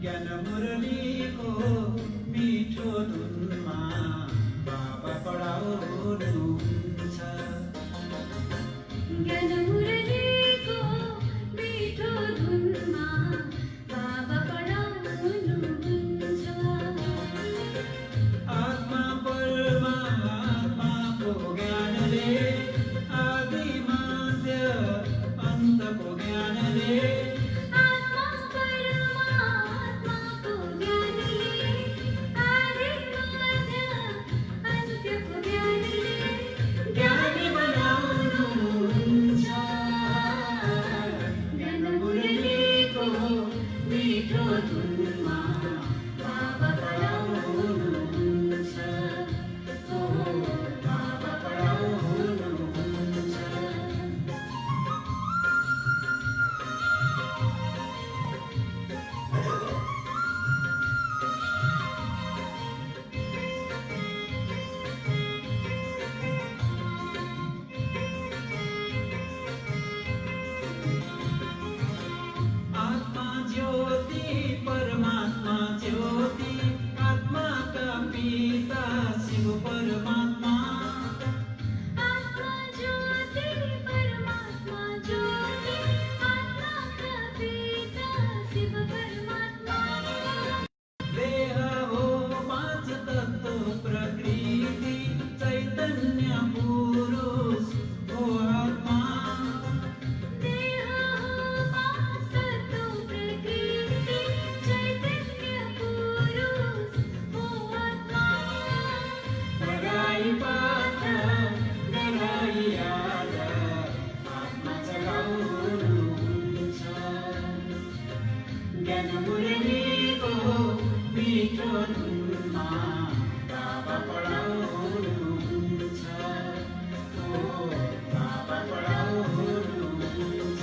ज्ञान मुरलीको मिठो धुनमा बाबा पढाउनुहुन्छ। ज्ञान मुरलीको मिठो धुनमा बाबा पढाउनुहुन्छ। आत्मा परमात्माको ज्ञानले आदि मध्य अन्तको ज्ञानले आत्मा परमात्माको ज्ञानले आदि मध्य अन्त्यको ज्ञानले ज्ञानी बनाउनुहुन्छ। ज्ञान मुरलीको मिठो धुनमा बाबा पढाउनुहुन्छ। ओ बाबा पढाउनुहुन्छ। आत्मा ज्योति परमात्मा ज्योति आत्मा का पिता शिव परमात्मा। आत्मा ज्योति परमात्मा ज्योति आत्मा का पिता शिव परमात्मा। देह हो पांच तत्व प्रकृति चैतन्य पुरुष हो आत्मा। देह हो पांच तत्व प्रकृति चैतन्य पुरुष हो आत्मा। बराई पाठ बराई याद आत्मा चलाउनुहुन्छ। ज्ञान मुरलीको मिठो धुनमा बाबा पढाउनुहुन्छ। ओ बाबा पढाउनुहुन्छ।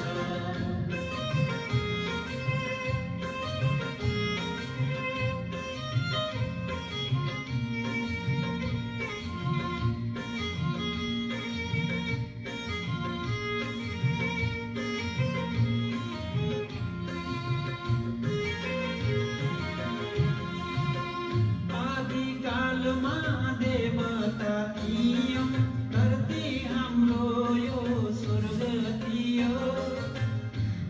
आदिकालमा देवता थियौं धरती हाम्रो यो स्वर्ग थियो।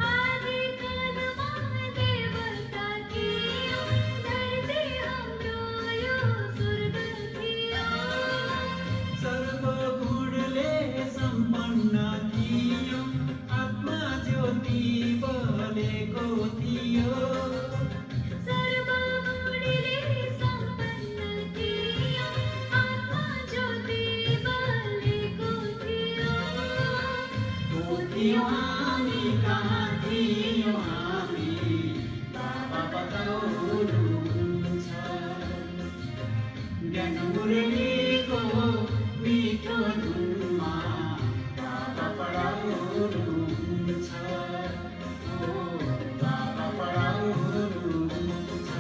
आदिकालमा देवता थियो धरती हाम्रो यो स्वर्ग थियो। सर्वगुणले सम्पन्न थियौं आत्मा ज्योति बलेको थियो। सर्वगुणले सम्पन्न थियो आत्मा ज्योति बलेको थियो। को थियौं हामी कहाँ थियौं हामी बाबा बताउनुहुन्छ। ज्ञान मुरलीको मिठो धुनमा बाबा पढाउनुहुन्छ। ओ बाबा पढाउनुहुन्छ।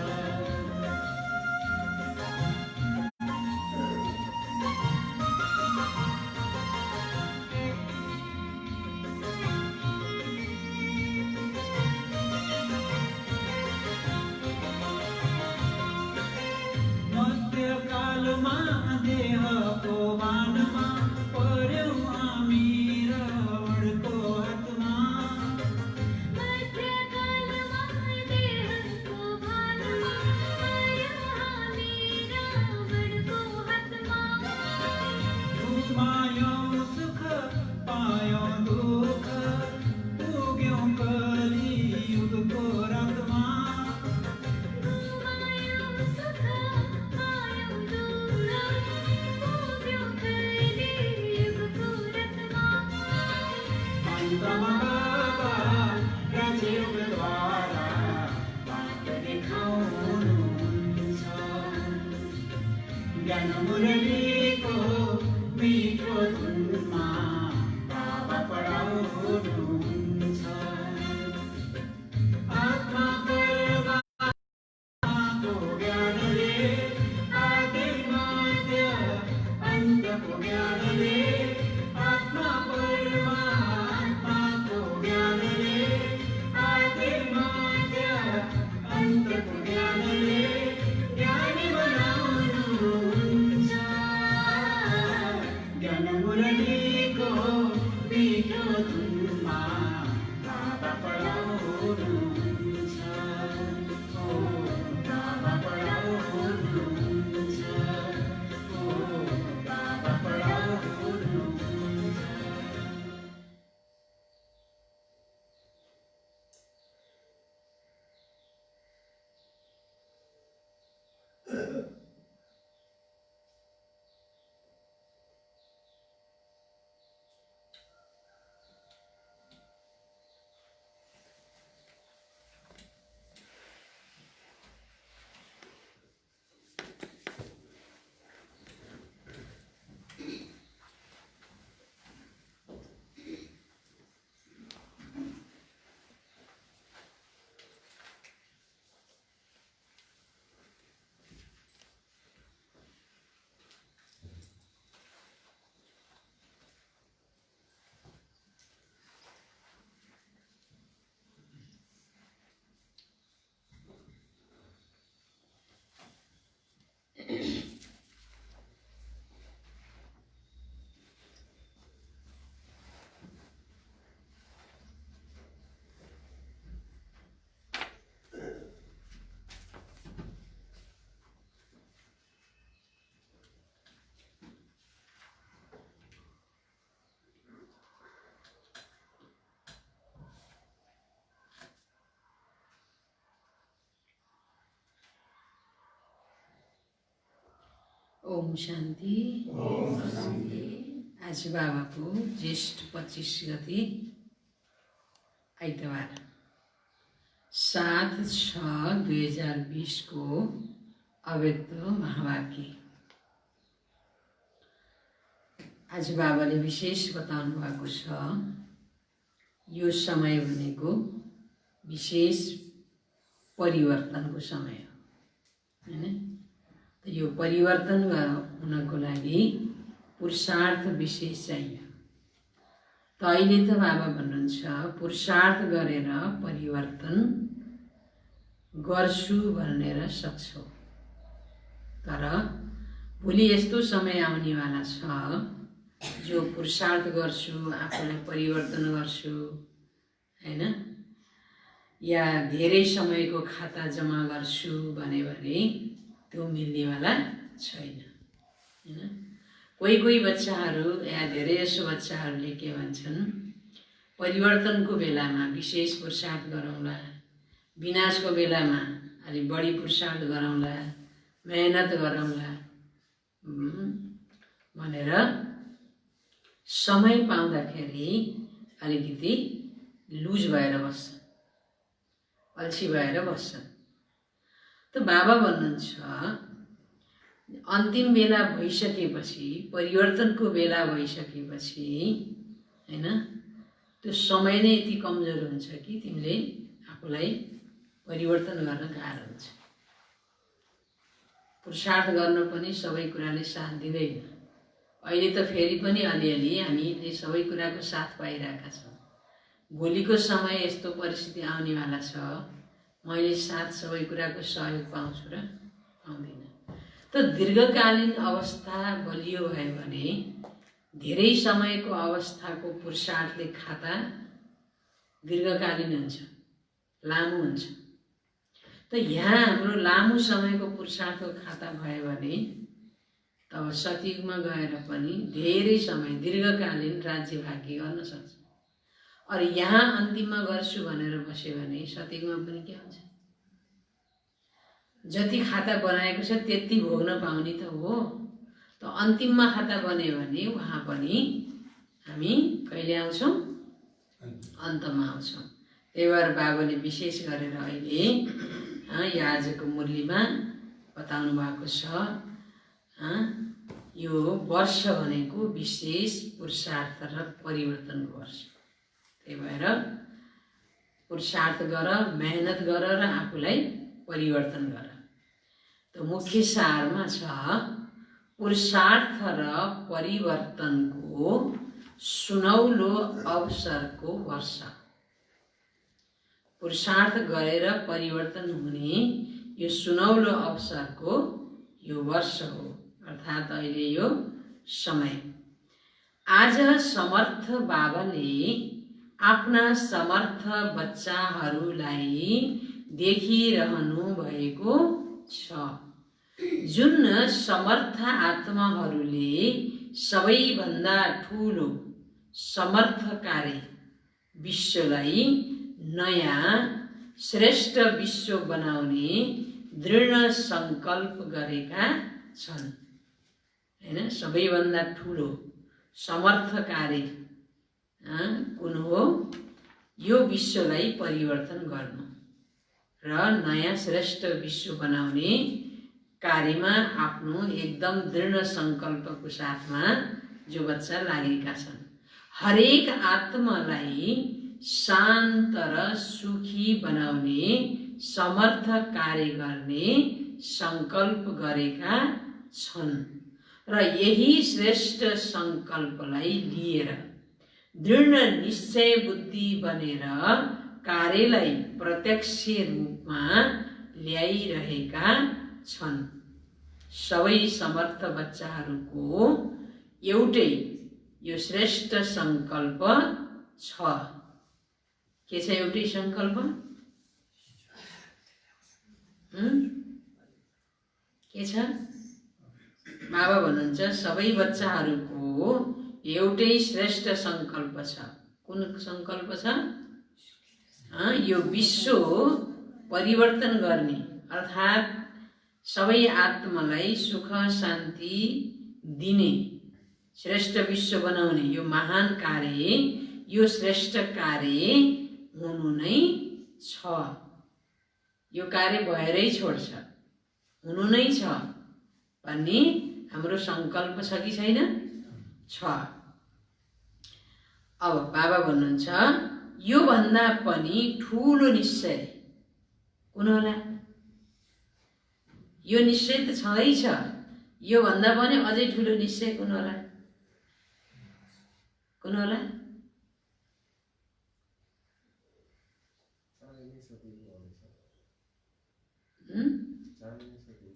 मध्यकालमा देहको भानमा पर्यौं हामी रावणको हातमा। मध्यकालमा देहको भानमा पर्यौं हामी रावणको हातमा। घुमायौं सुख पायौं दुःख पुग्यौं कलियुगको रातमा। घुमायौं सुख पायौं दुःख पुग्यौं कलियुगको रातमा। ओम शान्ति। आज बाबाको ज्येष्ठ 25 गते आइतबार 7/6/2020 को अव्यक्त महावाक्य। आज बाबाले विशेष बताउनु भएको छ, यो समय भनेको विशेष परिवर्तनको समय हो, हैन? यो परिवर्तन हुनको लागि पुरुषार्थ विशेष चाहियो। त अहिले त बाबा भन्नुहुन्छ पुरुषार्थ गरेर परिवर्तन गर्छु भनेर सक्छौ, तर भोलि यस्तो समय आउनेवाला छ जो पुरुषार्थ गर्छु, आफूलाई परिवर्तन गर्छु, हैन, या धेरै समयको खाता जम्मा गर्छु भने त्यो मिल्नेवाला छैन, हैन? कोही बच्चाहरू या धेरै जसो बच्चाहरूले के भन्छन्, परिवर्तनको बेलामा विशेष पुरुषार्थ गरौँला, विनाशको बेलामा अलि बढी पुरुषार्थ गरौँला, मेहनत गरौँला भनेर समय पाउँदाखेरि अलिकति लुज भएर बस्छन्, अल्छी भएर बस्छन्। त बाबा भन्नुहुन्छ अन्तिम बेला भइसकेपछि, परिवर्तनको बेला भइसकेपछि, हैन, त्यो समय नै यति कमजोर हुन्छ कि तिमीले आफूलाई परिवर्तन गर्न गाह्रो हुन्छ। पुरुषार्थ गर्न पनि सबै कुराले साथ दिँदैन। अहिले त फेरि पनि अलिअलि हामीले सबै कुराको साथ पाइरहेका छौँ। भोलिको समय यस्तो परिस्थिति आउनेवाला छ, मैले साथ सबै कुराको सहयोग पाउँछु र पाउँदिनँ। त दीर्घकालीन अवस्था बलियो भयो भने धेरै समयको अवस्थाको पुरुषार्थले खाता दीर्घकालीन हुन्छ, लामो हुन्छ। त यहाँ हाम्रो लामो समयको पुरुषार्थको खाता भयो भने तब सतयुगमा गएर पनि धेरै समय दीर्घकालीन राज्य भाग्य गर्न सक्छ। और यहाँ अन्तिममा गर्छु भनेर बस्यो भने सतयुगमा पनि के हुन्छ? जति खाता बनाएको छ त्यति भोग्न पाउने त हो। त अन्तिममा खाता बन्यो भने वहाँ पनि हामी कहिले आउँछौँ? अन्तमा आउँछौँ। त्यही भएर बाबाले विशेष गरेर अहिले यो आजको मुरलीमा बताउनु भएको छ, यो वर्ष भनेको विशेष पुरुषार्थ र परिवर्तनको वर्ष। त्यही भएर पुरुषार्थ गर, मेहनत गर र आफूलाई परिवर्तन गर। त मुख्य सारमा छ पुरुषार्थ र परिवर्तनको सुनौलो अवसरको वर्ष। पुरुषार्थ गरेर परिवर्तन हुने यो सुनौलो अवसरको यो वर्ष हो, अर्थात् अहिले यो समय। आज समर्थ बाबाले आफ्ना समर्थ बच्चाहरूलाई देखिरहनु भएको छ, जुन समर्थ आत्माहरूले सबैभन्दा ठुलो समर्थकारी विश्वलाई नयाँ श्रेष्ठ विश्व बनाउने दृढ संकल्प गरेका छन्, हैन? सबैभन्दा ठुलो समर्थकारी कुन हो? यो विश्वलाई परिवर्तन गर्नु र नयाँ श्रेष्ठ विश्व बनाउने कार्यमा आफ्नो एकदम दृढ संकल्पको साथमा जो बच्चा लागेका छन्। हरेक आत्मालाई शान्त र सुखी बनाउने समर्थ कार्य गर्ने संकल्प गरेका छन् र यही श्रेष्ठ संकल्पलाई लिएर दृढ निश्चय बुद्धि बनेर कार्यलाई प्रत्यक्ष रूपमा ल्याइरहेका छन्। सबै समर्थ बच्चाहरूको एउटै यो श्रेष्ठ संकल्प छ। के छ एउटै संकल्प? के छ? बाबा भन्नुहुन्छ सबै बच्चाहरूको एउटै श्रेष्ठ संकल्प छ। कुन संकल्प छ? यो विश्व परिवर्तन गर्ने, अर्थात् सबै आत्मालाई सुख शान्ति दिने श्रेष्ठ विश्व बनाउने यो महान कार्य, यो श्रेष्ठ कार्य हुनु नै छ। यो कार्य भएरै छोड्छ, हुनु नै छ भन्ने हाम्रो सङ्कल्प छ कि छैन? छ। अब बाबा भन्नुहुन्छ यो भन्दा पनि ठुलो निश्चय कुन होला? यो निश्चय त छँदैछ, यो भन्दा पनि अझै ठुलो निश्चय कुन होला? कुन होला?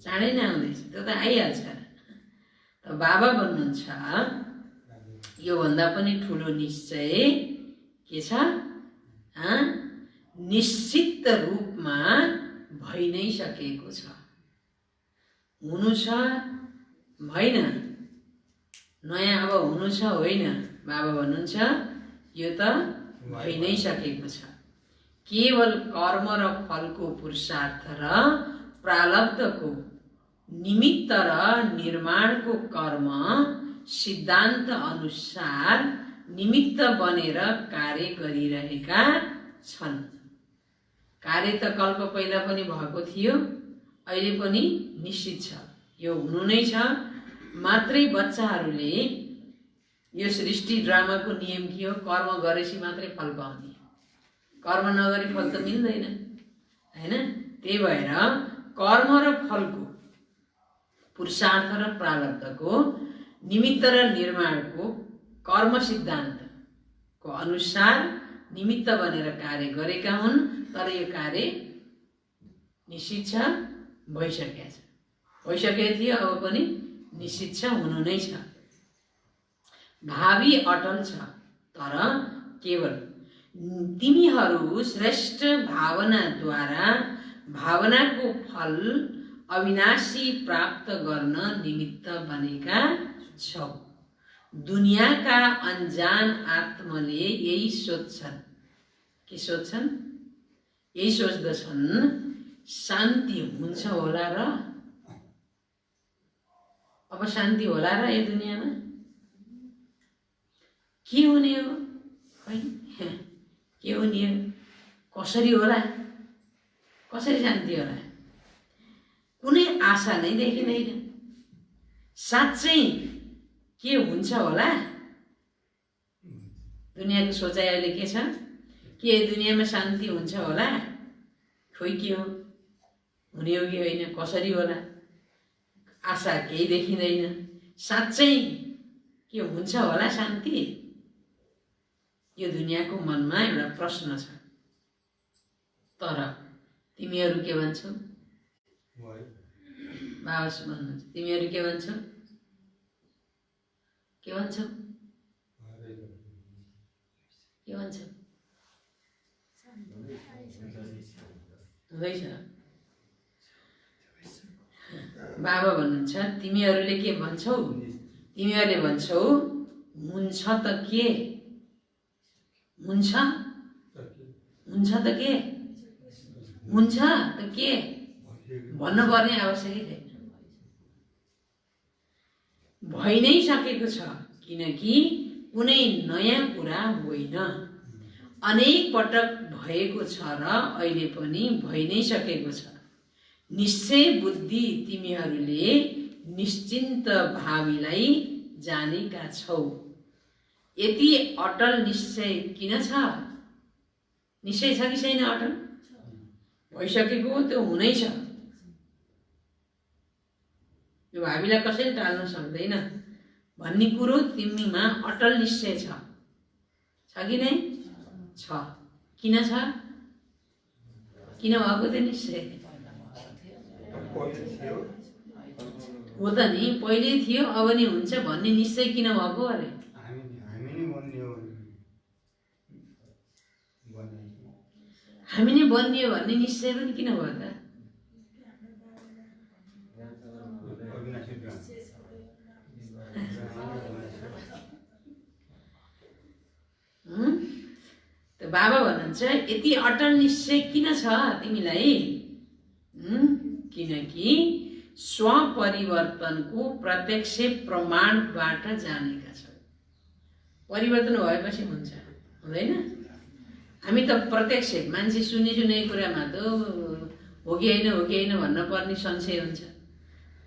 चाँडै नै आउँदैछ, त्यो त आइहाल्छ। त बाबा भन्नुहुन्छ यो भन्दा पनि ठुलो निश्चय के छ? निश्चित रूपमा भइ नै सकेको छ। हुनु छ भएन, नयाँ अब हुनु छ होइन। बाबा भन्नुहुन्छ यो त भइ नै सकेको छ। केवल कर्म र फलको पुरुषार्थ र प्रारब्धको निमित्त र निर्माणको कर्म सिद्धान्त अनुसार निमित्त बनेर कार्य गरिरहेका छन्। कार्य त कल्प पहिला पनि भएको थियो, अहिले पनि निश्चित छ, यो हुनु नै छ। मात्रै बच्चाहरूले यो सृष्टि ड्रामाको नियम के हो? कर्म गरेपछि मात्रै फल पाउने, कर्म नगरी फल त मिल्दैन हैन। त्यही भएर कर्म र फलको पुरुषार्थ र प्रारब्धको निमित्त र निर्माणको कर्म सिद्धान्तको अनुसार निमित्त बनेर कार्य गरेका हुन्। तर यो कार्य निश्चित छ, भइसकेको थियो, अब पनि निश्चित छ, हुनु नै छ। भावी अटल छ, तर केवल तिमीहरू श्रेष्ठ भावनाद्वारा भावनाको फल अविनाशी प्राप्त गर्न निमित्त बनेका छौ। दुनियाँका अनजान आत्माले यही सोच्छन्। के सोच्छन्? यही सोच्दछन् शान्ति हुन्छ होला र? अब शान्ति होला र यो दुनियाँमा? के हुने हो? के हुने हो? कसरी होला? कसरी शान्ति होला? कुनै आशा नै देखिँदैन। साँच्चै के हुन्छ होला? दुनियाँको सोचाइ अहिले के छ? के दुनियाँमा शान्ति हुन्छ होला? खोइ के हो? हुने हो कि होइन? कसरी होला? आशा केही देखिँदैन। साँच्चै के हुन्छ होला शान्ति? यो दुनियाँको मनमा एउटा प्रश्न छ। तर तिमीहरू के भन्छौ? बाबा भन्नुहुन्छ तिमीहरू के भन्छौ? के भन्छौ? के भन्छौ? हुँदैछ। बाबा भन्नुहुन्छ तिमीहरूले के भन्छौ? तिमीहरूले भन्छौ हुन्छ त के? हुन्छ त के? हुन्छ त के? भन्नुपर्ने आवश्यकै छैन। भइ नै सकेको छ, किनकि कुनै नयाँ कुरा होइन। अनेक पटक भएको छ र अहिले पनि भइ नै सकेको छ। निश्चय बुद्धि तिमीहरूले निश्चिन्त भावीलाई जानेका छौ। यति अटल निश्चय किन छ? निश्चय छ कि छैन? अटल भइसकेको त्यो हुनै छ। यो भावीलाई कसैले टाल्न सक्दैन भन्ने कुरो तिमीमा अटल निश्चय छ कि नै? छ। किन छ? किन भएको त्यो निश्चय? हो त नि, पहिले थियो अब नि हुन्छ भन्ने निश्चय किन भएको? अरे हामी नै बनियो भन्ने निश्चय पनि किन भयो त? बाबा भन्नुहुन्छ यति अटल निश्चय किन छ तिमीलाई? किनकि स्वपरिवर्तनको प्रत्यक्ष प्रमाणबाट जानेका छौँ। परिवर्तन भएपछि हुन्छ, हुँदैन? हामी त प्रत्यक्ष मान्छे सुनेको कुरामा त हो कि होइन भन्न पर्ने संशय हुन्छ।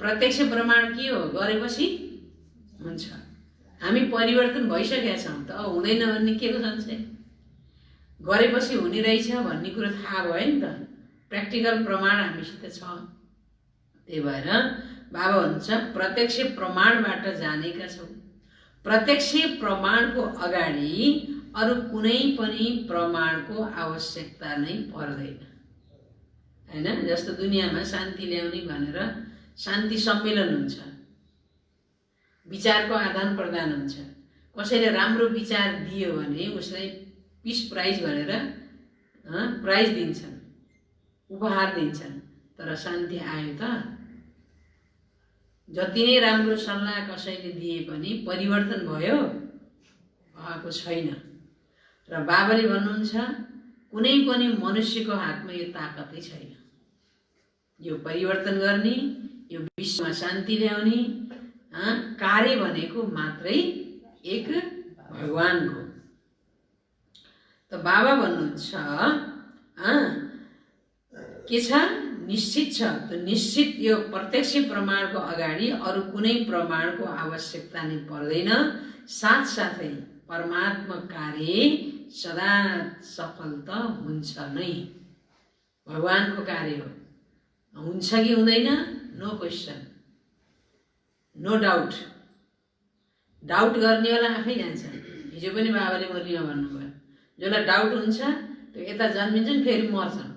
प्रत्यक्ष प्रमाण के हो? गरेपछि हुन्छ। हामी परिवर्तन भइसकेका छौँ त हुँदैन भन्ने के को संशय? गरेपछि हुने रहेछ भन्ने कुरो थाहा भयो नि त, प्र्याक्टिकल प्रमाण हामीसित छ। त्यही भएर बाबा भन्छ प्रत्यक्ष प्रमाणबाट जानेका छौँ। प्रत्यक्ष प्रमाणको अगाडि अरू कुनै पनि प्रमाणको आवश्यकता नै पर्दैन, हैन? जस्तो दुनियाँमा शान्ति ल्याउने भनेर शान्ति सम्मेलन हुन्छ, विचारको आदान प्रदान हुन्छ। कसैले राम्रो विचार दियो भने उसलाई पिस प्राइज भनेर प्राइज दिन्छन्, उपहार दिन्छन्। तर शान्ति आयो त? जति नै राम्रो सल्लाह कसैले दिए पनि परिवर्तन भयो? भएको छैन। र बाबाले भन्नुहुन्छ कुनै पनि मनुष्यको हातमा यो ताकतै छैन यो परिवर्तन गर्ने, यो विश्वमा शान्ति ल्याउने कार्य भनेको मात्रै एक भगवानको। त बाबा भन्नुहुन्छ के छ? निश्चित छ। त निश्चित यो प्रत्यक्ष प्रमाणको अगाडि अरू कुनै प्रमाणको आवश्यकता नै पर्दैन। साथसाथै परमात्मा कार्य सदा सफल त हुन्छ नै। भगवानको कार्य हो, हुन्छ कि हुँदैन? No question, no doubt. Doubt गर्नेवाला आफै जान्छ। हिजो पनि बाबाले मुरलीमा भन्नुभयो, जसलाई डाउट हुन्छ त्यो यता जन्मिन्छन् फेरि मर्छन्,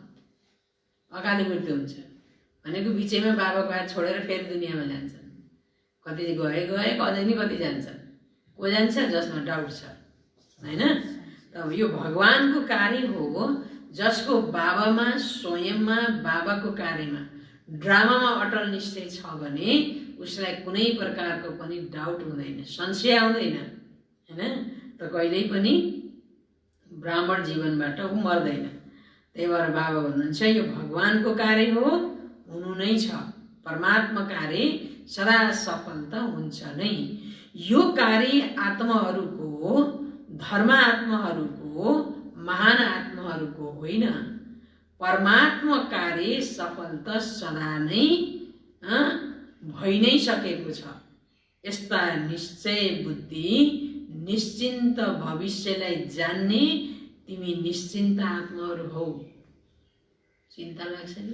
अकाली मृत्यु हुन्छ भनेको बिचैमा बाबाको हात छोडेर फेरि दुनियाँमा जान्छन्। कति गए कतै नि कति जान्छन्। को जान्छ? जसमा डाउट छ, हैन? त यो भगवानको कार्य हो जसको बाबामा, स्वयंमा, बाबाको कार्यमा, ड्रामामा अटल निश्चय छ भने उसलाई कुनै प्रकारको पनि डाउट हुँदैन, संशय आउँदैन, हैन? त कहिल्यै पनि ब्राह्मण जीवनबाट ऊ मर्दैन। त्यही भएर बाबा भन्नुहुन्छ यो भगवानको कार्य हो, हुनु नै छ। परमात्मा कार्य सदा सफल त हुन्छ नै। यो कार्य आत्माहरूको, धर्म आत्माहरूको, महान आत्माहरूको होइन। परमात्मा कार्य सफल त सदा नै भइ नै सकेको छ। यस्ता निश्चय बुद्धि, निश्चिन्त भविष्यलाई जान्ने तिमी निश्चिन्त आत्माहरू हौ। चिन्ता लाग्छ नि?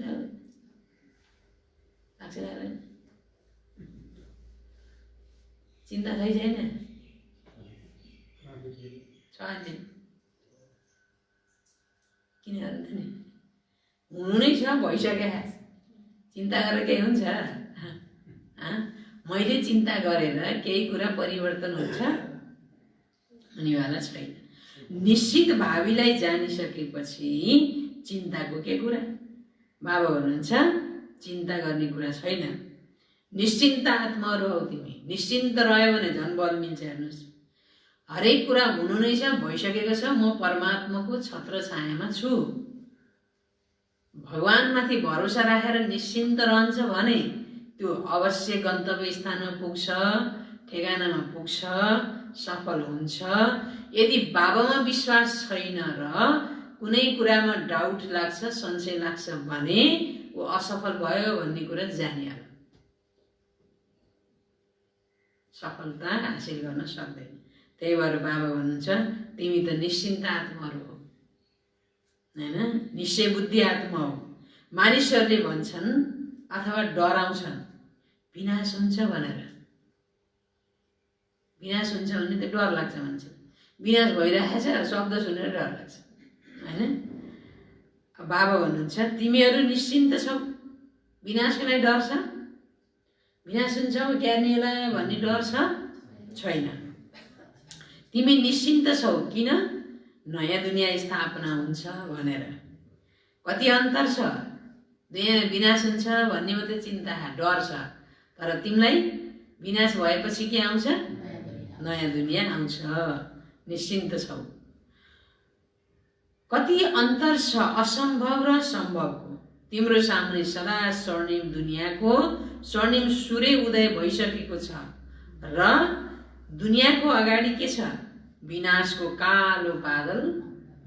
लाग्छ लाग्दैन? चिन्ता छ छैन? छ नि। किन गर्नु नि? हुनु नै छ, भइसक्यो। चिन्ता गरेर केही हुन्छ? मैले चिन्ता गरेर केही कुरा परिवर्तन हुन्छ? हुनेवाला छैन। निश्चित भावीलाई जानिसकेपछि चिन्ताको के कुरा? बाबा भन्नुहुन्छ चिन्ता गर्ने कुरा छैन। निश्चिन्त आत्माहरू हौ तिमी। निश्चिन्त रह्यो भने झन् बल मिल्छ। हेर्नुहोस्, हरेक कुरा हुनु नै छ, भइसकेको छ। म परमात्माको छत्र छायामा छु। भगवानमाथि भरोसा राखेर निश्चिन्त रहन्छ भने त्यो अवश्य गन्तव्य स्थानमा पुग्छ, ठेगानामा पुग्छ, सफल हुन्छ। यदि बाबामा विश्वास छैन र कुनै कुरामा डाउट लाग्छ, संशय लाग्छ भने ऊ असफल भयो भन्ने कुरा जानिहाल्छ, सफलता हासिल गर्न सक्दैन। त्यही भएर बाबा भन्नुहुन्छ तिमी त निश्चिन्त आत्माहरू हो, हैन? निश्चय बुद्धि आत्मा हो। मानिसहरूले भन्छन् अथवा डराउँछन् विनाश हुन्छ भनेर। विनाश हुन्छ भने त डर लाग्छ मान्छे। विनाश भइरहेको छ शब्द सुनेर डर लाग्छ, हैन? बाबा भन्नुहुन्छ तिमीहरू निश्चिन्त छौ, विनाशको लागि डर छ? विनाश हुन्छ ज्ञानीला भन्ने डर छ? छैन। तिमी निश्चिन्त छौ। किन? नयाँ दुनियाँ स्थापना हुन्छ भनेर। कति अन्तर छ? दुनियाँ विनाश हुन्छ भन्ने मात्रै चिन्ता, डर छ। तर तिमीलाई विनाश भएपछि के आउँछ? नयाँ दुनियाँ आउँछ। निश्चिन्त छौ। कति अन्तर छ असम्भव र सम्भवको। तिम्रो सामुने सदा स्वर्णिम दुनियाँको स्वर्णिम सूर्य उदय भइसकेको छ र दुनियाँको अगाडि के छ? विनाशको कालो बादल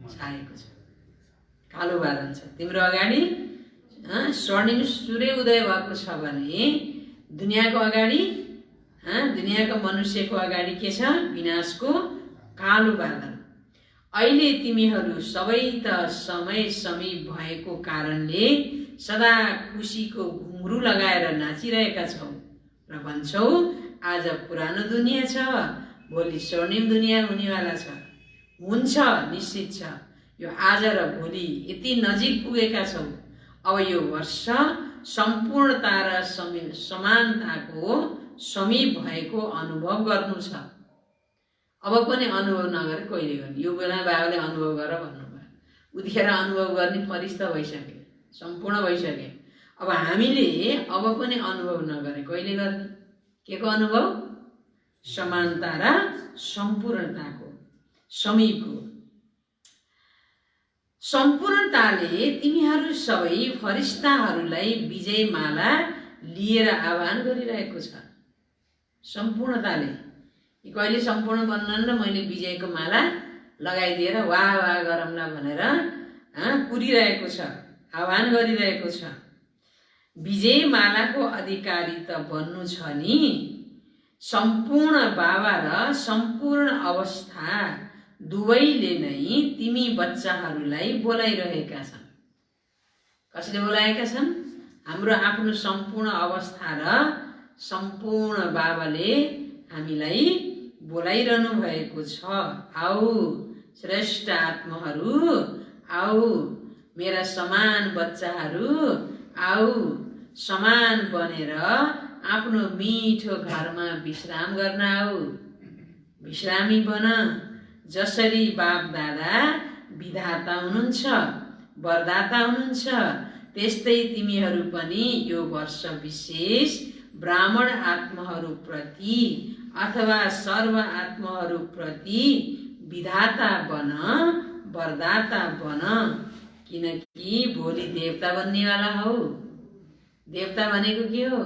छाएको छ। कालो बादल छ तिम्रो अगाडि। स्वर्णिम सूर्य उदय भएको छ भने दुनियाँको अगाडि, दुनियाँको मनुष्यको अगाडि के छ? विनाशको कालो बादल। अहिले तिमीहरू सबै त समय समीप भएको कारणले सदा खुसीको घुङ्रू लगाएर नाचिरहेका छौ र भन्छौ आज पुरानो दुनियाँ छ, भोलि स्वर्णिम दुनियाँ हुनेवाला छ। हुन्छ, निश्चित छ। यो आज र भोलि यति नजिक पुगेका छौ। अब यो वर्ष सम्पूर्णता र समानताको समीप भएको अनुभव गर्नु छ। अब पनि अनुभव नगरे कहिले गर्ने? यो बेला बाबाले अनुभव गर भन्नुभयो। उतिखेर अनुभव गर्ने परिस्थिति भइसक्यो, सम्पूर्ण भइसक्यो। अब हामीले अब पनि अनुभव नगरे कहिले गर्ने? के को अनुभव? समानता र सम्पूर्णताको, समीपको। सम्पूर्णताले तिमीहरू सबै फरिस्ताहरूलाई विजयमाला लिएर आह्वान गरिरहेको छ। सम्पूर्णताले कहिले सम्पूर्ण बन्नन् र मैले विजयको माला लगाइदिएर वाह वाह गरौँला भनेर कुरिरहेको छ, आह्वान गरिरहेको छ। विजयमालाको अधिकारी त बन्नु छ नि। सम्पूर्ण बाबा र सम्पूर्ण अवस्था दुवैले नै तिमी बच्चाहरूलाई बोलाइरहेका छन्। कसले बोलाएका छन्? हाम्रो आफ्नो सम्पूर्ण अवस्था र सम्पूर्ण बाबाले हामीलाई बोलाइरहनु भएको छ। आऊ श्रेष्ठ आत्माहरू, आऊ मेरा समान बच्चाहरू, आऊ समान बनेर आफ्नो मिठो घरमा विश्राम गर्न आऊ। विश्रामी बन। जसरी बाप दादा विधाता हुनुहुन्छ, वरदाता हुनुहुन्छ, त्यस्तै तिमीहरू पनि यो वर्ष विशेष ब्राह्मण आत्माहरू प्रति अथवा सर्व आत्माहरू प्रति विधाता बन, वरदाता बन। किनकि भोलि देवता बन्नेवाला हौ। देवता भनेको के हो?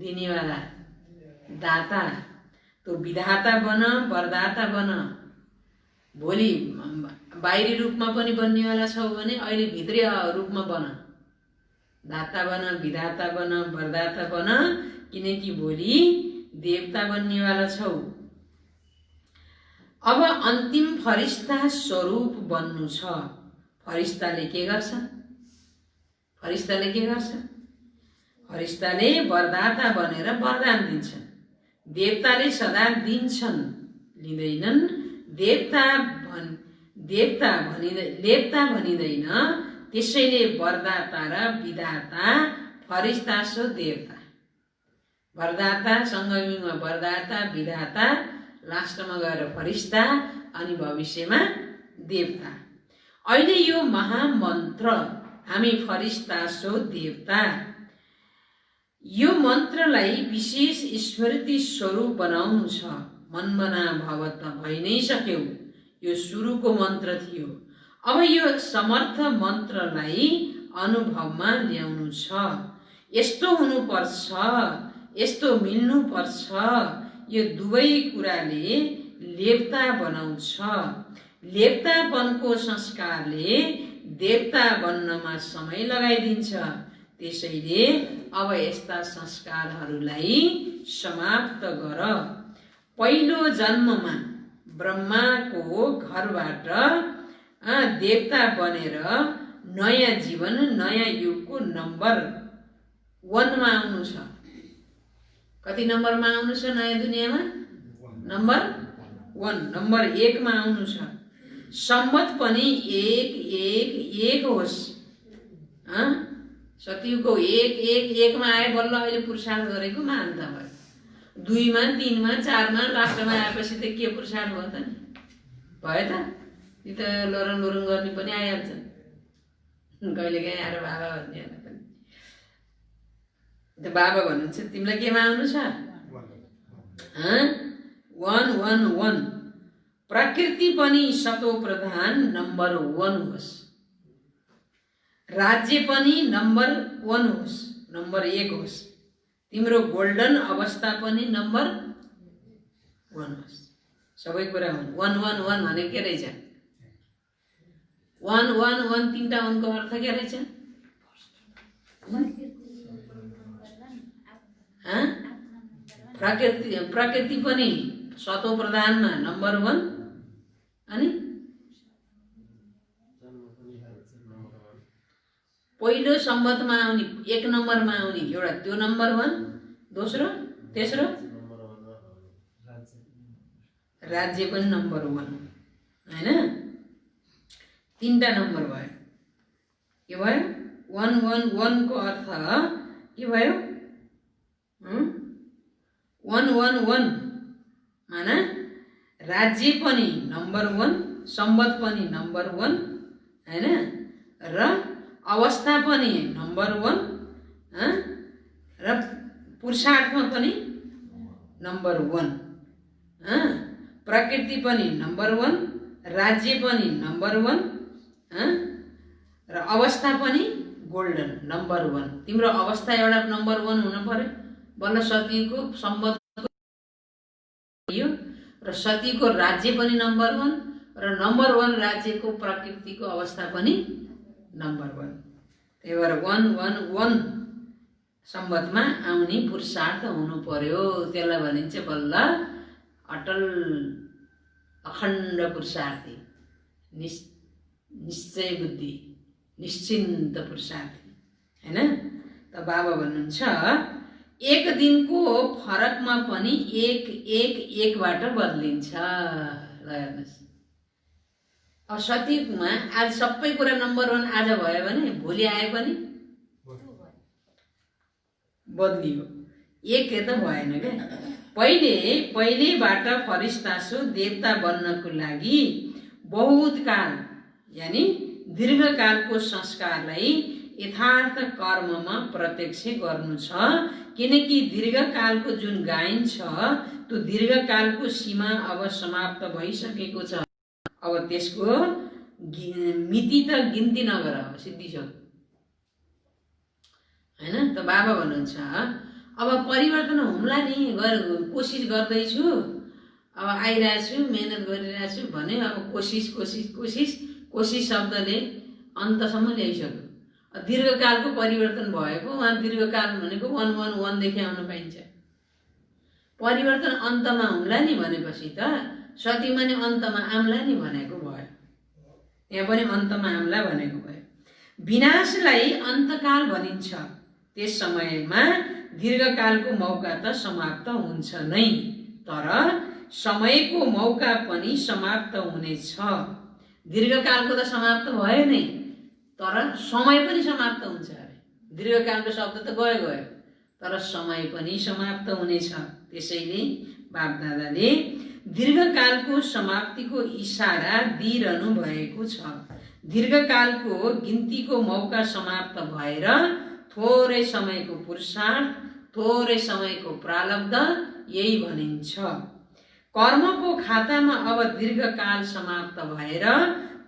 दिनेवाला, दाता। तो विधाता बन, वरदाता बन। भोलि बाहिरी रूपमा पनि बन्नेवाला छौ भने अहिले भित्री रूपमा बन। दाता बन, विधाता बन, वरदाता बन। किनकि भोलि देवता बन्नेवाला छौ। अब अन्तिम फरिस्ता स्वरूप बन्नु छ। फरिस्ताले के गर्छ? फरिस्ताले के गर्छ? फरिस्ताले वरदाता बनेर वरदान दिन्छन्। देवताले सदा दिन्छन्, लिँदैनन्। देवता भनिँदैन। त्यसैले वरदाता र विधाता, फरिस्ता सो देवता। वरदाता सँगैमा वरदाता, विधाता, लास्टमा गएर फरिस्ता, अनि भविष्यमा देवता। अहिले यो महामन्त्र हामी फरिस्ता सो देवता, यो मन्त्रलाई विशेष स्मृति स्वरूप बनाउनु छ। मनमना भवत भइ नै सक्यौ। यो सुरुको मन्त्र थियो। अब यो समर्थ मन्त्रलाई अनुभवमा ल्याउनु छ। यस्तो हुनुपर्छ, यस्तो मिल्नुपर्छ। यो दुवै कुराले लेप्ता बनाउँछ। लेप्तापनको संस्कारले देवता बन्नमा समय लगाइदिन्छ। त्यसैले अब यस्ता संस्कारहरूलाई समाप्त गर। पहिलो जन्ममा ब्रह्माको घरबाट देवता बनेर नयाँ जीवन, नयाँ युगको नम्बर 1 मा आउनु छ। कति नम्बरमा आउनु छ नयाँ दुनियाँमा? नम्बर 1, नम्बर 1 मा आउनु छ। सम्मत पनि 1 होस्। सत्यको 1 मा आए बल्ल अहिले पुरुषार्थ गरेको मान्ता भयो। 2 मा, 3 मा, 4 मा, लास्टमा आएपछि त के पुरुषार्थ भयो त? भयो त? यो त लोरन लोरुङ गर्ने पनि आइहाल्छन्। कहिलेकाहीँ आएर बाबा भन्ने पनि। त बाबा भन्नुहुन्छ तिमीलाई केमा आउनु छ? 111। प्रकृति पनि सतो प्रधान नम्बर 1 होस्। राज्य पनि नम्बर 1 होस्, नम्बर 1 होस्, तिम्रो गोल्डन अवस्था पनि नम्बर 1 होस्। सबै कुरा हुन्। 111 भने के रहेछ? 111 तीनटा अङ्कको अर्थ के रहेछ? प्रकृति पनि सतौं प्रधानमा नम्बर 1 अनि पहिलो सम्बन्धमा आउने 1 नम्बरमा आउने एउटा त्यो नम्बर 1, दोस्रो तेस्रो राज्य पनि नम्बर 1 हैन? तीनटा नम्बर भयो। के भयो? 111 को अर्थ के भयो? 111 माना राज्य पनि नम्बर 1, सम्बन्ध पनि नम्बर 1 हैन? र अवस्था पनि नम्बर 1 र पुरुषार्थमा पनि नम्बर 1, प्रकृति पनि नम्बर 1, राज्य पनि नम्बर 1 र अवस्था पनि गोल्डन नम्बर 1। तिम्रो अवस्था एउटा नम्बर 1 हुनु पर्यो, बल्ल सतीको सम्बन्ध यो र सतीको राज्य पनि नम्बर 1 र नम्बर 1 राज्यको प्रकृतिको अवस्था पनि नम्बर 1। त्यही भएर 111 सम्बन्धमा आउने पुरुषार्थ हुनु पर्यो। त्यसलाई भनिन्छ बल्ल अटल अखण्ड पुरुषार्थी, निश्चय बुद्धि, निश्चिन्त पुरुषार्थी हैन? त बाबा भन्नुहुन्छ 1 दिनको फरकमा पनि 1 बाट बदलिन्छ। ल हेर्नुहोस्, अब सतीमा आज सबै कुरा नम्बर 1 आज भयो भने भोलि आए पनि बदलियो, 1 त भएन क्या। पहिलेबाट फरिस्तासु देवता बन्नको लागि बहुत काल यानी दीर्घकालको संस्कारलाई यथार्थ कर्ममा प्रत्यक्ष गर्नु छ, किनकि दीर्घकालको जुन गायन छ त्यो दीर्घकालको सीमा अब समाप्त भइसकेको छ। अब त्यसको मिति त गिन्ती नगर, अब सिद्धि छ हैन? त बाबा भन्नुहुन्छ अब परिवर्तन हुम्ला नि, कोसिस गर्दैछु, अब आइरहेछु, मेहनत गरिरहेछु भने अब कोसिस शब्दले अन्तसम्म ल्याइसक्यो। दीर्घकालको परिवर्तन भएको, उहाँ दीर्घकाल भनेको 111 देखि आउन पाइन्छ। परिवर्तन अन्तमा हुम्ला नि भनेपछि त सतीमा नि अन्तमा आम्ला नि भनेको भयो, यहाँ पनि अन्तमा आम्ला भनेको भयो। विनाशलाई अन्तकाल भनिन्छ, त्यस समयमा दीर्घकालको मौका त समाप्त हुन्छ नै, तर समयको मौका पनि समाप्त हुनेछ। दीर्घकालको त समाप्त भयो नै, तर समय पनि समाप्त हुन्छ। दीर्घकालको शब्द त गयो, तर समय पनि समाप्त हुनेछ। त्यसैले बापदादाले दीर्घकालको समाप्तिको इशारा दिइरहनु भएको छ। दीर्घकालको गिन्तीको मौका समाप्त भएर थोरै समयको पुरुषार्थ, थोरै समयको प्रारब्ध यही भनिन्छ। कर्मको खातामा अब दीर्घकाल समाप्त भएर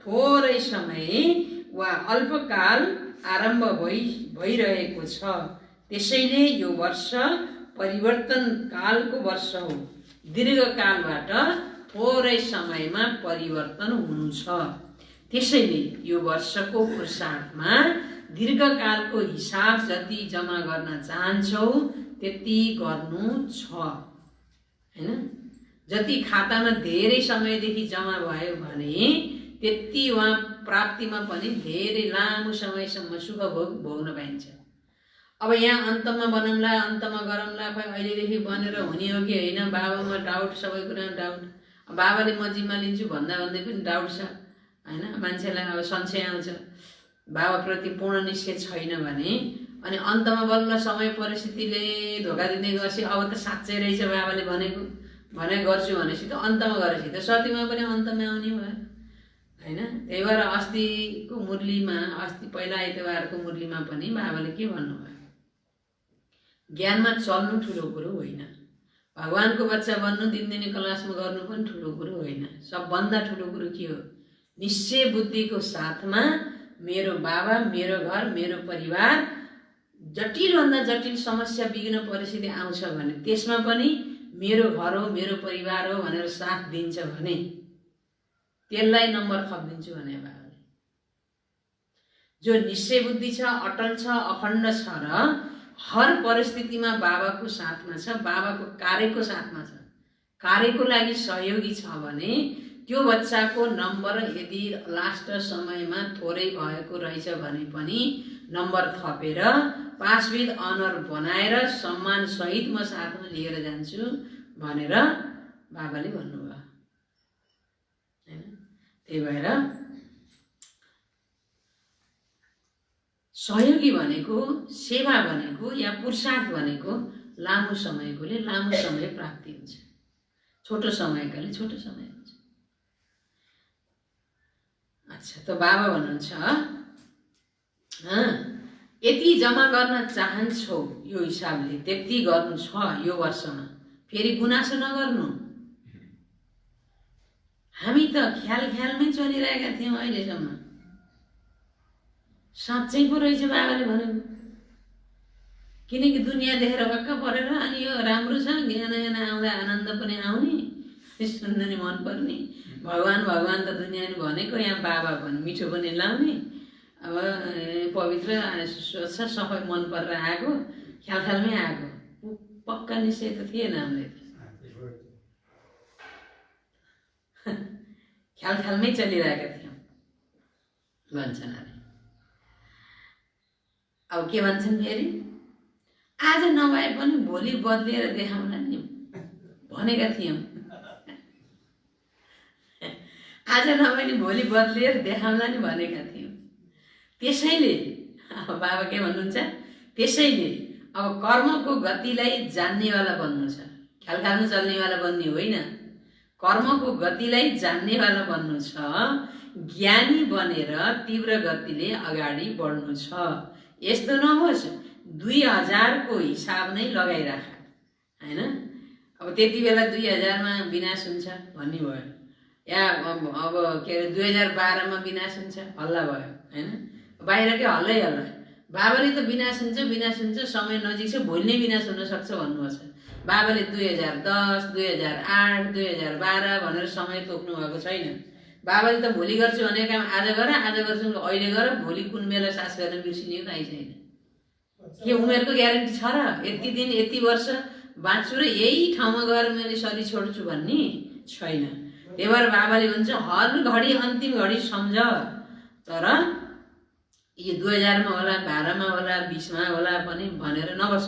थोरै समय वा अल्पकाल आरम्भ भइरहेको छ। त्यसैले यो वर्ष परिवर्तन कालको वर्ष हो। दीर्घकालबाट थोरै समयमा परिवर्तन हुनु छ। त्यसैले यो वर्षको पुरुषार्थमा दीर्घकालको हिसाब जति जम्मा गर्न चाहन्छौ त्यति गर्नु छ हैन? जति खातामा धेरै समयदेखि जम्मा भयो भने त्यति वहाँ प्राप्तिमा पनि धेरै लामो समयसम्म सुख भोग्न पाइन्छ। अब यहाँ अन्तमा बनौँला, अन्तमा गरौँला, खै अहिलेदेखि बनेर हुने हो कि होइन, बाबामा डाउट, सबै कुरामा डाउट। बाबाले म जिम्मा लिन्छु भन्दा भन्दै पनि डाउट छ हैन? मान्छेलाई अब संशय आउँछ, बाबाप्रति पूर्ण निश्चय छैन भने। अनि अन्तमा बल्ल समय परिस्थितिले धोका दिँदै गएपछि अब त साँच्चै रहेछ बाबाले भनेको गर्छु भनेपछि त अन्तमा गरेपछि त सतीमा पनि अन्तमा आउने भयो हैन? त्यही भएर अस्तिको मुरलीमा, अस्ति पहिला आइतबारको मुरलीमा पनि बाबाले के भन्नुभयो? ज्ञानमा चल्नु ठुलो कुरो होइन, भगवानको बच्चा बन्नु, दिनदिनै क्लासमा गर्नु पनि ठुलो कुरो होइन। सबभन्दा ठुलो कुरो के हो? निश्चय बुद्धिको साथमा मेरो बाबा, मेरो घर, मेरो परिवार जटिलभन्दा जटिल समस्या विघ्न परिस्थिति आउँछ भने त्यसमा पनि मेरो घर हो, मेरो परिवार हो भनेर साथ दिन्छ भने त्यसलाई नम्बर थपिदिन्छु भने बाबाले। जो निश्चय बुद्धि छ, अटल छ, अखण्ड छ र हर परिस्थितिमा बाबाको साथमा छ, बाबाको कार्यको साथमा छ, कार्यको लागि सहयोगी छ भने त्यो बच्चाको नम्बर यदि लास्ट समयमा थोरै भएको रहेछ भने पनि नम्बर थपेर पास विथ अनर बनाएर सम्मान सहित म साथमा लिएर जान्छु भनेर बाबाले भन्नुभयो हैन। त्यही भएर सहयोगी भनेको, सेवा भनेको या पुरुषार्थ भनेको लामो समयकोले लामो समय प्राप्ति हुन्छ, छोटो समयकाले छोटो समय हुन्छ। अच्छा, त बाबा भन्नुहुन्छ यति जम्मा गर्न चाहन्छौ यो हिसाबले, त्यति गर्नु छ यो वर्षमा, फेरि गुनासो नगर्नु। हामी त ख्याल ख्यालमै चलिरहेका थियौँ अहिलेसम्म। साँच्चै पो रहेछ बाबाले भनेको, किनकि दुनियाँ देखेर भक्क परेर अनि यो राम्रो छ, ज्ञान आउँदा आनन्द पनि आउने, सुन्न नि मनपर्ने, भगवान भगवान त दुनियाँ नि भनेको, यहाँ बाबा पनि मिठो पनि लाउने, अब पवित्र स्वच्छ सबै मन परेर आएको, ख्याल ख्यालमै आएको, पक्का निश्चय त थिएन हामीले, ख्याल ख्यालमै चलिरहेका थियौँ भन्छन् अरे। अब के भन्छन् फेरि, आज नभए पनि भोलि बदलेर देखाउला नि भनेका थियौँ। आज नभए नि भोलि बदलेर देखाउला नि भनेका थियौँ। त्यसैले अब बाबा के भन्नुहुन्छ, त्यसैले अब कर्मको गतिलाई जान्नेवाला बन्नु छ, ख्याल ख्यालमा चल्नेवाला बन्ने होइन, कर्मको गतिलाई जान्नेवाला बन्नु छ, ज्ञानी बनेर तीव्र गतिले अगाडि बढ्नु छ। यस्तो नहोस् 2000 को हिसाब नै लगाइराख हैन। अब त्यति बेला 2000 मा विनाश हुन्छ भन्ने भयो, या अब के अरे 2012 मा विनाश हुन्छ हल्ला भयो हैन। बाहिरकै हल्लै हल्ला, बाबाले त विनाश हुन्छ समय नजिक छ, भोलि नै विनाश हुन सक्छ भन्नुभएको छ। बाबाले 2010, 2008, 2012 भनेर समय तोक्नु भएको छैन। बाबाले त भोलि गर्छु भनेको काम आज गर, आज गर्छु अहिले गर, भोलि कुन बेला सास फेर्न बिर्सिने थाहै छैन। के उमेरको ग्यारेन्टी छ र यति दिन यति वर्ष बाँच्छु र यही ठाउँमा गएर मैले शरीर छोड्छु भन्ने छैन। त्यही भएर बाबाले भन्छ हर घडी अन्तिम घडी सम्झ, तर यो 2000 मा होला, 12 मा होला, 20 मा होला पनि भनेर नबस।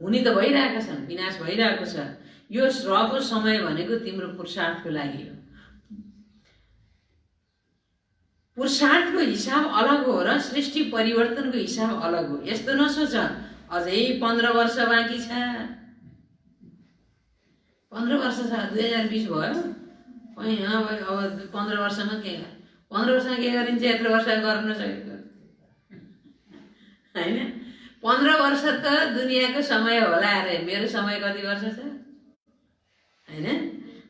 हुने त भइरहेका छन्, विनाश भइरहेको छ। यो श्रमको समय भनेको तिम्रो पुरुषार्थको लागि हो। पुरुषार्थको हिसाब अलग हो र सृष्टि परिवर्तनको हिसाब अलग हो। यस्तो नसोच अझै 15 वर्ष बाँकी छ, 15 वर्ष छ, 2020 भयो, अब 15 वर्षमा के, 15 वर्षमा के गरिन्छ, यत्रो वर्ष गर्न सकेको हैन। 15 वर्ष त दुनियाँको समय होला अरे, मेरो समय कति वर्ष छ हैन।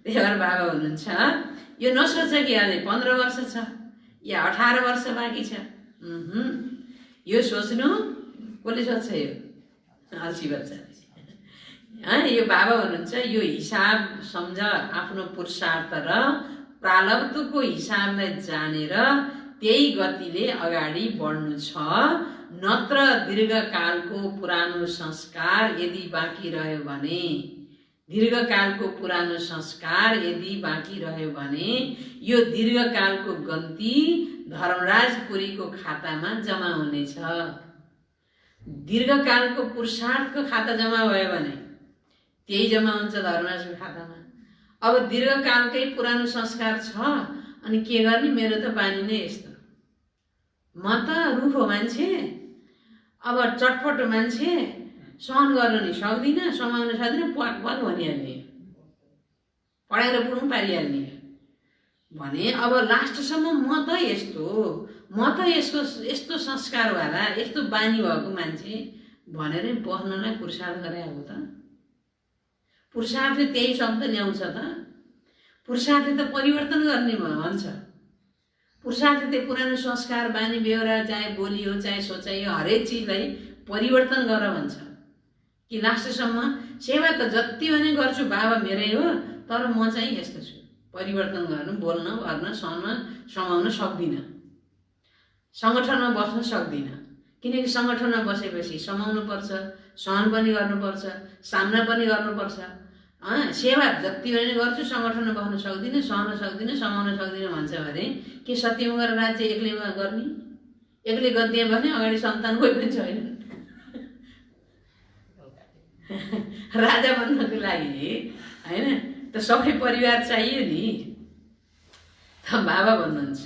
त्यही भएर बाबा हुनुहुन्छ यो नसोच कि अझै 15 वर्ष छ या 18 वर्ष बाँकी छ। यो सोच्नु कसले सोच्छ, यो अल्छी बच्चा। यो बाबा हुनुहुन्छ यो हिसाब सम्झ, आफ्नो पुरुषार्थ र प्रारब्धको हिसाबलाई जानेर त्यही गतिले अगाडि बढ्नु छ। नत्र दीर्घकालको पुरानो संस्कार यदि बाँकी रह्यो भने, दीर्घकालको पुरानो संस्कार यदि बाँकी रह्यो भने यो दीर्घकालको गन्ती धर्मराजपुरीको खातामा जम्मा हुनेछ। दीर्घकालको पुरुषार्थको खाता जम्मा भयो भने त्यही जम्मा हुन्छ धर्मराजको खातामा। अब दीर्घकालकै पुरानो संस्कार छ अनि के गर्ने, मेरो त बानी नै यस्तो, म त रुखो मान्छे, अब चटपट मान्छे, सहन गर्न नि सक्दिनँ, समाउन सक्दिनँ, पक पक भनिहाल्ने, पढाएर बुढो पारिहाल्ने भने अब लास्टसम्म म त यस्तो, म त यस्तो संस्कारवाला, यस्तो बानी भएको मान्छे भनेर बस्नलाई पुरुषार्थ गरे अब त। पुरुषार्थले त्यही शब्द ल्याउँछ त, पुरुषार्थले त परिवर्तन गर्ने भन्छ। पुरुषार्थ त्यो पुरानो संस्कार बानी बेहोरा चाहे बोली हो चाहे सोचाइ हो हरेक चिजलाई परिवर्तन गर भन्छ कि लास्टसम्म सेवा त जति भने गर्छु बाबा मेरै हो तर म चाहिँ यस्तो छु परिवर्तन गर्नु बोल्न गर्न समाउन सक्दिनँ सङ्गठनमा बस्न सक्दिनँ किनकि सङ्गठनमा बसेपछि समाउनु पर्छ सहन पनि गर्नुपर्छ सामना पनि गर्नुपर्छ सेवा जति भने गर्छु सङ्गठनमा बस्न सक्दिनँ सहन सक्दिनँ समाउन सक्दिनँ भन्छ भने के सत्यमा गएर राज्य एक्लैमा गर्ने एक्लै गद्दिएँ भने अगाडि सन्तान कोही पनि छैन राजा बन्नको लागि होइन त सबै परिवार चाहियो नि त बाबा भन्नुहुन्छ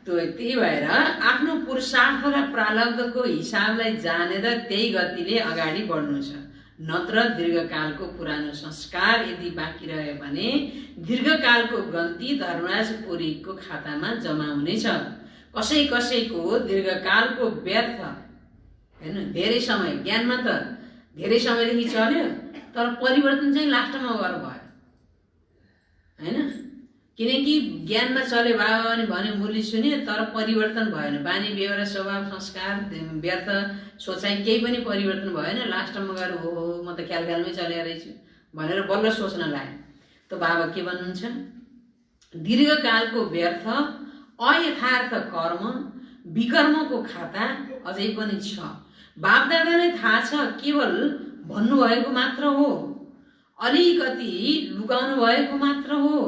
त्यही भएर आफ्नो पुरुषार्थ र प्रारब्धको हिसाबलाई जानेर त्यही गतिले अगाडि बढ्नु छ नत्र दीर्घकालको पुरानो संस्कार यदि बाँकी रह्यो भने दीर्घकालको गन्ती धर्मराज पुरीको खातामा जम्मा हुनेछ कसैको दीर्घकालको व्यर्थ हैन धेरै समय ज्ञानमा त धेरै समयदेखि चल्यो तर परिवर्तन चाहिँ लास्टमा गएर भयो हैन किनकि ज्ञानमा चले बाबा पनि भन्यो मुरली सुने तर परिवर्तन भएन बानी बेहोरा स्वभाव संस्कार व्यर्थ सोचाइ केही पनि परिवर्तन भएन लास्टमा गएर हो म त ख्यालमै चलेको रहेछु भनेर बल्ल सोच्न लाग्यो त बाबा के भन्नुहुन्छ दीर्घकालको व्यर्थ अयथार्थ कर्म विकर्मको खाता अझै पनि छ बापदादालाई थाहा छ केवल भन्नुभएको मात्र हो अलिकति लुकाउनु भएको मात्र हो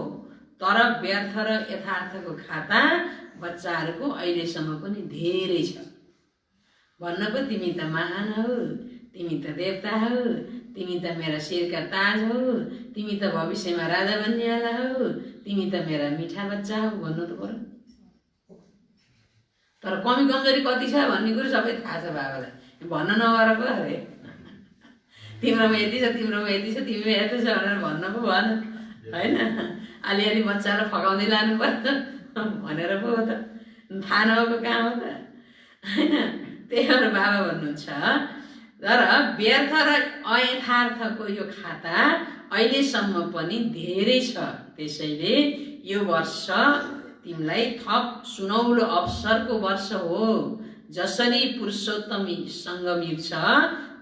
तर व्यर्थ र यथार्थको खाता बच्चाहरूको अहिलेसम्म पनि धेरै छ भन्न पो तिमी त महान हौ तिमी त देवता हौ तिमी त मेरा शिरका ताज हौ तिमी त भविष्यमा राजा बन्नेवाला हौ तिमी त मेरा मिठा बच्चा हौ भन्नु त पर्यो तर कमी कमजोरी कति छ भन्ने कुरो सबै थाहा छ बाबालाई भन्न नगर पो अरे तिम्रोमा यति छ तिम्रोमा यति छ तिमीमा यति छ भनेर भन्न पो भएन होइन अलिअलि बच्चालाई फकाउँदै लानु पर्छ भनेर पो हो त थाहा नभएको कहाँ हो त होइन त्यही भएर बाबा भन्नुहुन्छ तर व्यर्थ र अयथार्थको यो खाता अहिलेसम्म पनि धेरै छ त्यसैले यो वर्ष तिमीलाई थप सुनौलो अवसरको वर्ष हो जसरी पुरुषोत्तमीसँग मिल्छ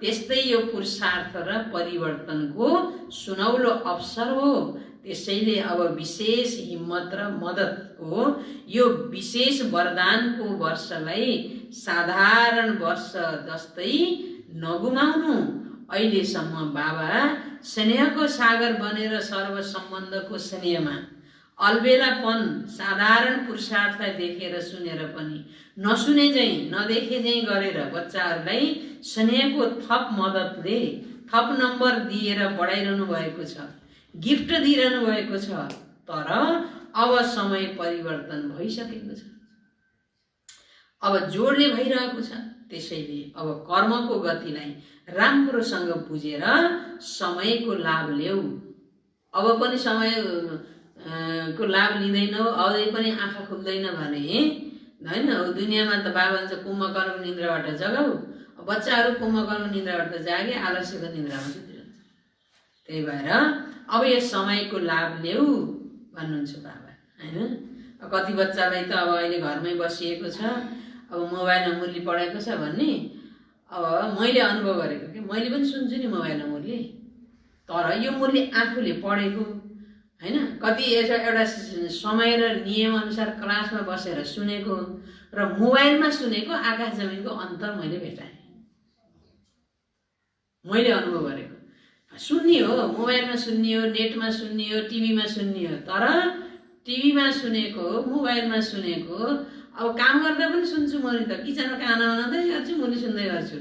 त्यस्तै यो पुरुषार्थ र परिवर्तनको सुनौलो अवसर हो त्यसैले अब विशेष हिम्मत र मद्दतको यो विशेष वरदानको वर्षलाई साधारण वर्ष जस्तै नगुमाउनु अहिलेसम्म बाबा स्नेहको सागर बनेर सर्वसम्बन्धको स्नेहमा अलबेलापन साधारण पुरुषार्थलाई देखेर सुनेर पनि नसुने चाहिँ नदेखे चाहिँ गरेर बच्चाहरूलाई स्नेहको थप मद्दतले थप नम्बर दिएर बढाइरहनु भएको छ गिफ्ट दिइरहनु भएको छ तर अब समय परिवर्तन भइसकेको छ अब जोडले भइरहेको छ त्यसैले अब कर्मको गतिलाई राम्रोसँग बुझेर समयको लाभ ल्याऊ अब पनि समय को लाभ लिँदैनौ अझै पनि आँखा खुल्दैन भने होइन दुनियाँमा त बाबा भन्छ कुम्भकर्णको निन्द्राबाट जगाऊ बच्चाहरू कुम्भकर्णको निन्द्राबाट जागे आलस्यको निन्द्रामा सुतिरहन्छ त्यही भएर अब यस समयको लाभ ल्याऊ भन्नुहुन्छ बाबा होइन कति बच्चालाई त अब अहिले घरमै बसिएको छ अब मोबाइलमा मुरली पढाएको छ भन्ने अब मैले अनुभव गरेको कि मैले पनि सुन्छु नि मोबाइलमा मुरली तर यो मुरली आफूले पढेको हैन कति एउटा समय र नियम अनुसार क्लासमा बसेर सुनेको र मोबाइलमा सुनेको आकाश जमिनको अन्तर मैले भेटाएँ मैले अनुभव गरेको सुन्ने हो मोबाइलमा सुन्ने हो नेटमा सुन्ने हो टिभीमा सुन्ने हो तर टिभीमा सुनेको मोबाइलमा सुनेको अब काम गर्दा पनि सुन्छु म नि त किचनमा खाना बनाउँदै गर्छु मुरली सुन्दै गर्छु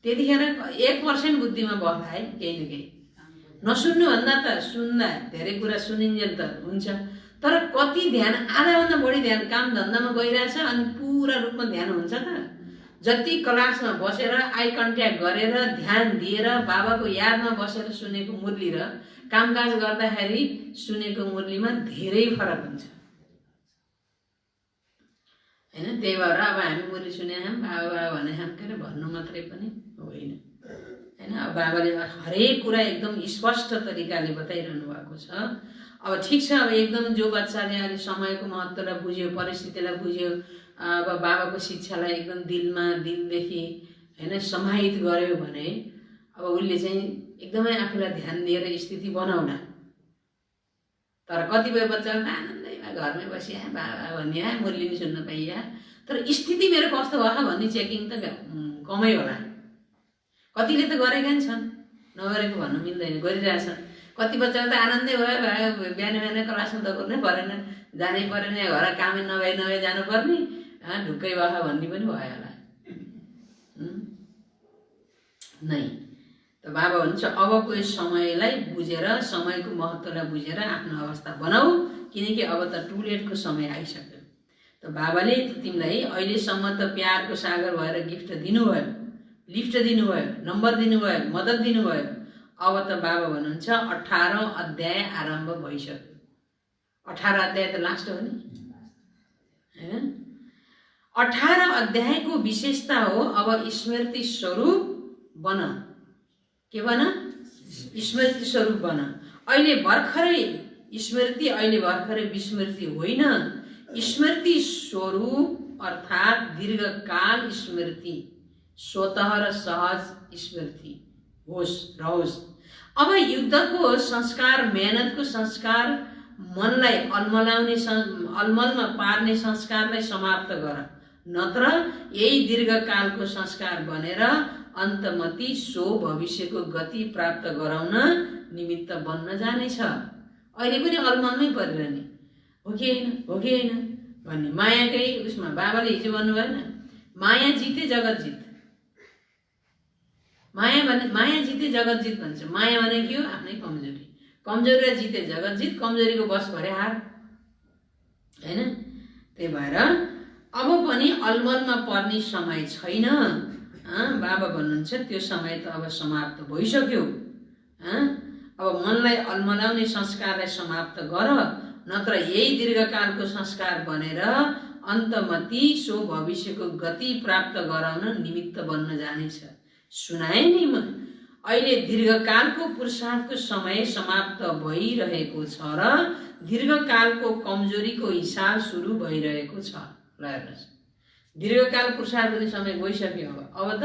त्यतिखेर 1% बुद्धिमा बस्दा है केही न केही नसुन्नु भन्दा त सुन्दा धेरै कुरा सुनिन्जेल त हुन्छ तर कति ध्यान आधाभन्दा बढी ध्यान काम धन्दामा गइरहेछ अनि पुरा रूपमा ध्यान हुन्छ त जति क्लासमा बसेर आई कन्ट्याक्ट गरेर ध्यान दिएर बाबाको यादमा बसेर सुनेको मुरली र कामकाज गर्दाखेरि सुनेको मुरलीमा धेरै फरक हुन्छ हैन त्यही भएर अब हामी मुरली सुने हम बाबा बाबा भने हम के भन्नु मात्रै पनि होइन हैन अब बाबाले हरेक कुरा एकदम स्पष्ट तरिकाले बताइरहनु भएको छ अब ठिक छ, अब एकदम जो बच्चाले अहिले समयको महत्त्वलाई बुझ्यो, परिस्थितिलाई बुझ्यो, अब बाबाको शिक्षालाई एकदम दिलदेखि होइन समाहित गर्यो भने अब उसले चाहिँ एकदमै आफूलाई ध्यान दिएर स्थिति बनाउला। तर कतिपय बच्चाहरू आनन्दैमा घरमै बसिया बाबा भनिया मुरली नि सुन्न पाइया, तर स्थिति मेरो कस्तो भयो भन्ने चेकिङ त कमै होला। कतिले त गरेका नि छन्, नगरेको भन्नु मिल्दैन, गरिरहेछन्। कति बच्चाहरू त आनन्दै भयो, बिहान क्लासमा त गर्नै परेन, जानै परेन, घर कामै नभए जानुपर्ने, ढुक्कै भयो भन्ने पनि भयो होला नै। त बाबा भन्छ अबको यस समयलाई बुझेर, समयको महत्त्वलाई बुझेर आफ्नो अवस्था बनाऊ, किनकि अब त टु लेटको समय आइसक्यो। त बाबाले तिमीलाई अहिलेसम्म त प्यारको सागर भएर गिफ्ट दिनुभयो, लिफ्ट दिनुभयो, नम्बर दिनुभयो, मद्दत दिनुभयो। अब त बाबा भन्नुहुन्छ 18औं अध्याय आरम्भ भइसक्यो। 18 अध्याय त लास्ट हो नि हैन। 18 अध्यायको विशेषता हो अब स्मृति स्वरूप बन। के बन? स्मृति स्वरूप बन। अहिले भर्खरै स्मृति, अहिले भर्खरै विस्मृति होइन, स्मृति स्वरूप अर्थात् दीर्घकाल स्मृति, स्वतः र सहज स्मृति होस् रहोस्। अब युद्धको संस्कार, मेहनतको संस्कार, मनलाई अलमलमा पार्ने संस्कारलाई समाप्त गर, नत्र यही दीर्घकालको संस्कार बनेर अन्तमति सो भविष्यको गति प्राप्त गराउन निमित्त बन्न जानेछ। अहिले पनि अलमलमै परिरहने हो कि होइन भन्ने मायाकै उसमा बाबाले हिजो भन्नुभयो नि, माया जिते जगत जित। माया जिते जगत जित भन्छ। माया भने के हो? आफ्नै कमजोरी, कमजोरीलाई जिते जगत जित, कमजोरीको बस भरे हार हैन। त्यही भएर अब पनि अलमलमा पर्ने समय छैन। बाबा भन्नुहुन्छ त्यो समय त अब समाप्त भइसक्यो। अब मनलाई अलमलाउने संस्कारलाई समाप्त गर, नत्र यही दीर्घकालको संस्कार बनेर अन्तमति सो भविष्यको गति प्राप्त गराउन निमित्त बन्न जानेछ। सुनाए नि म, अहिले दीर्घकालको पुरुषार्थको समय समाप्त भइरहेको छ र दीर्घकालको कमजोरीको हिसाब सुरु भइरहेको छ। ल हेर्नुहोस्, दीर्घकाल पुरुषार्थको समय गइसक्यो। अब त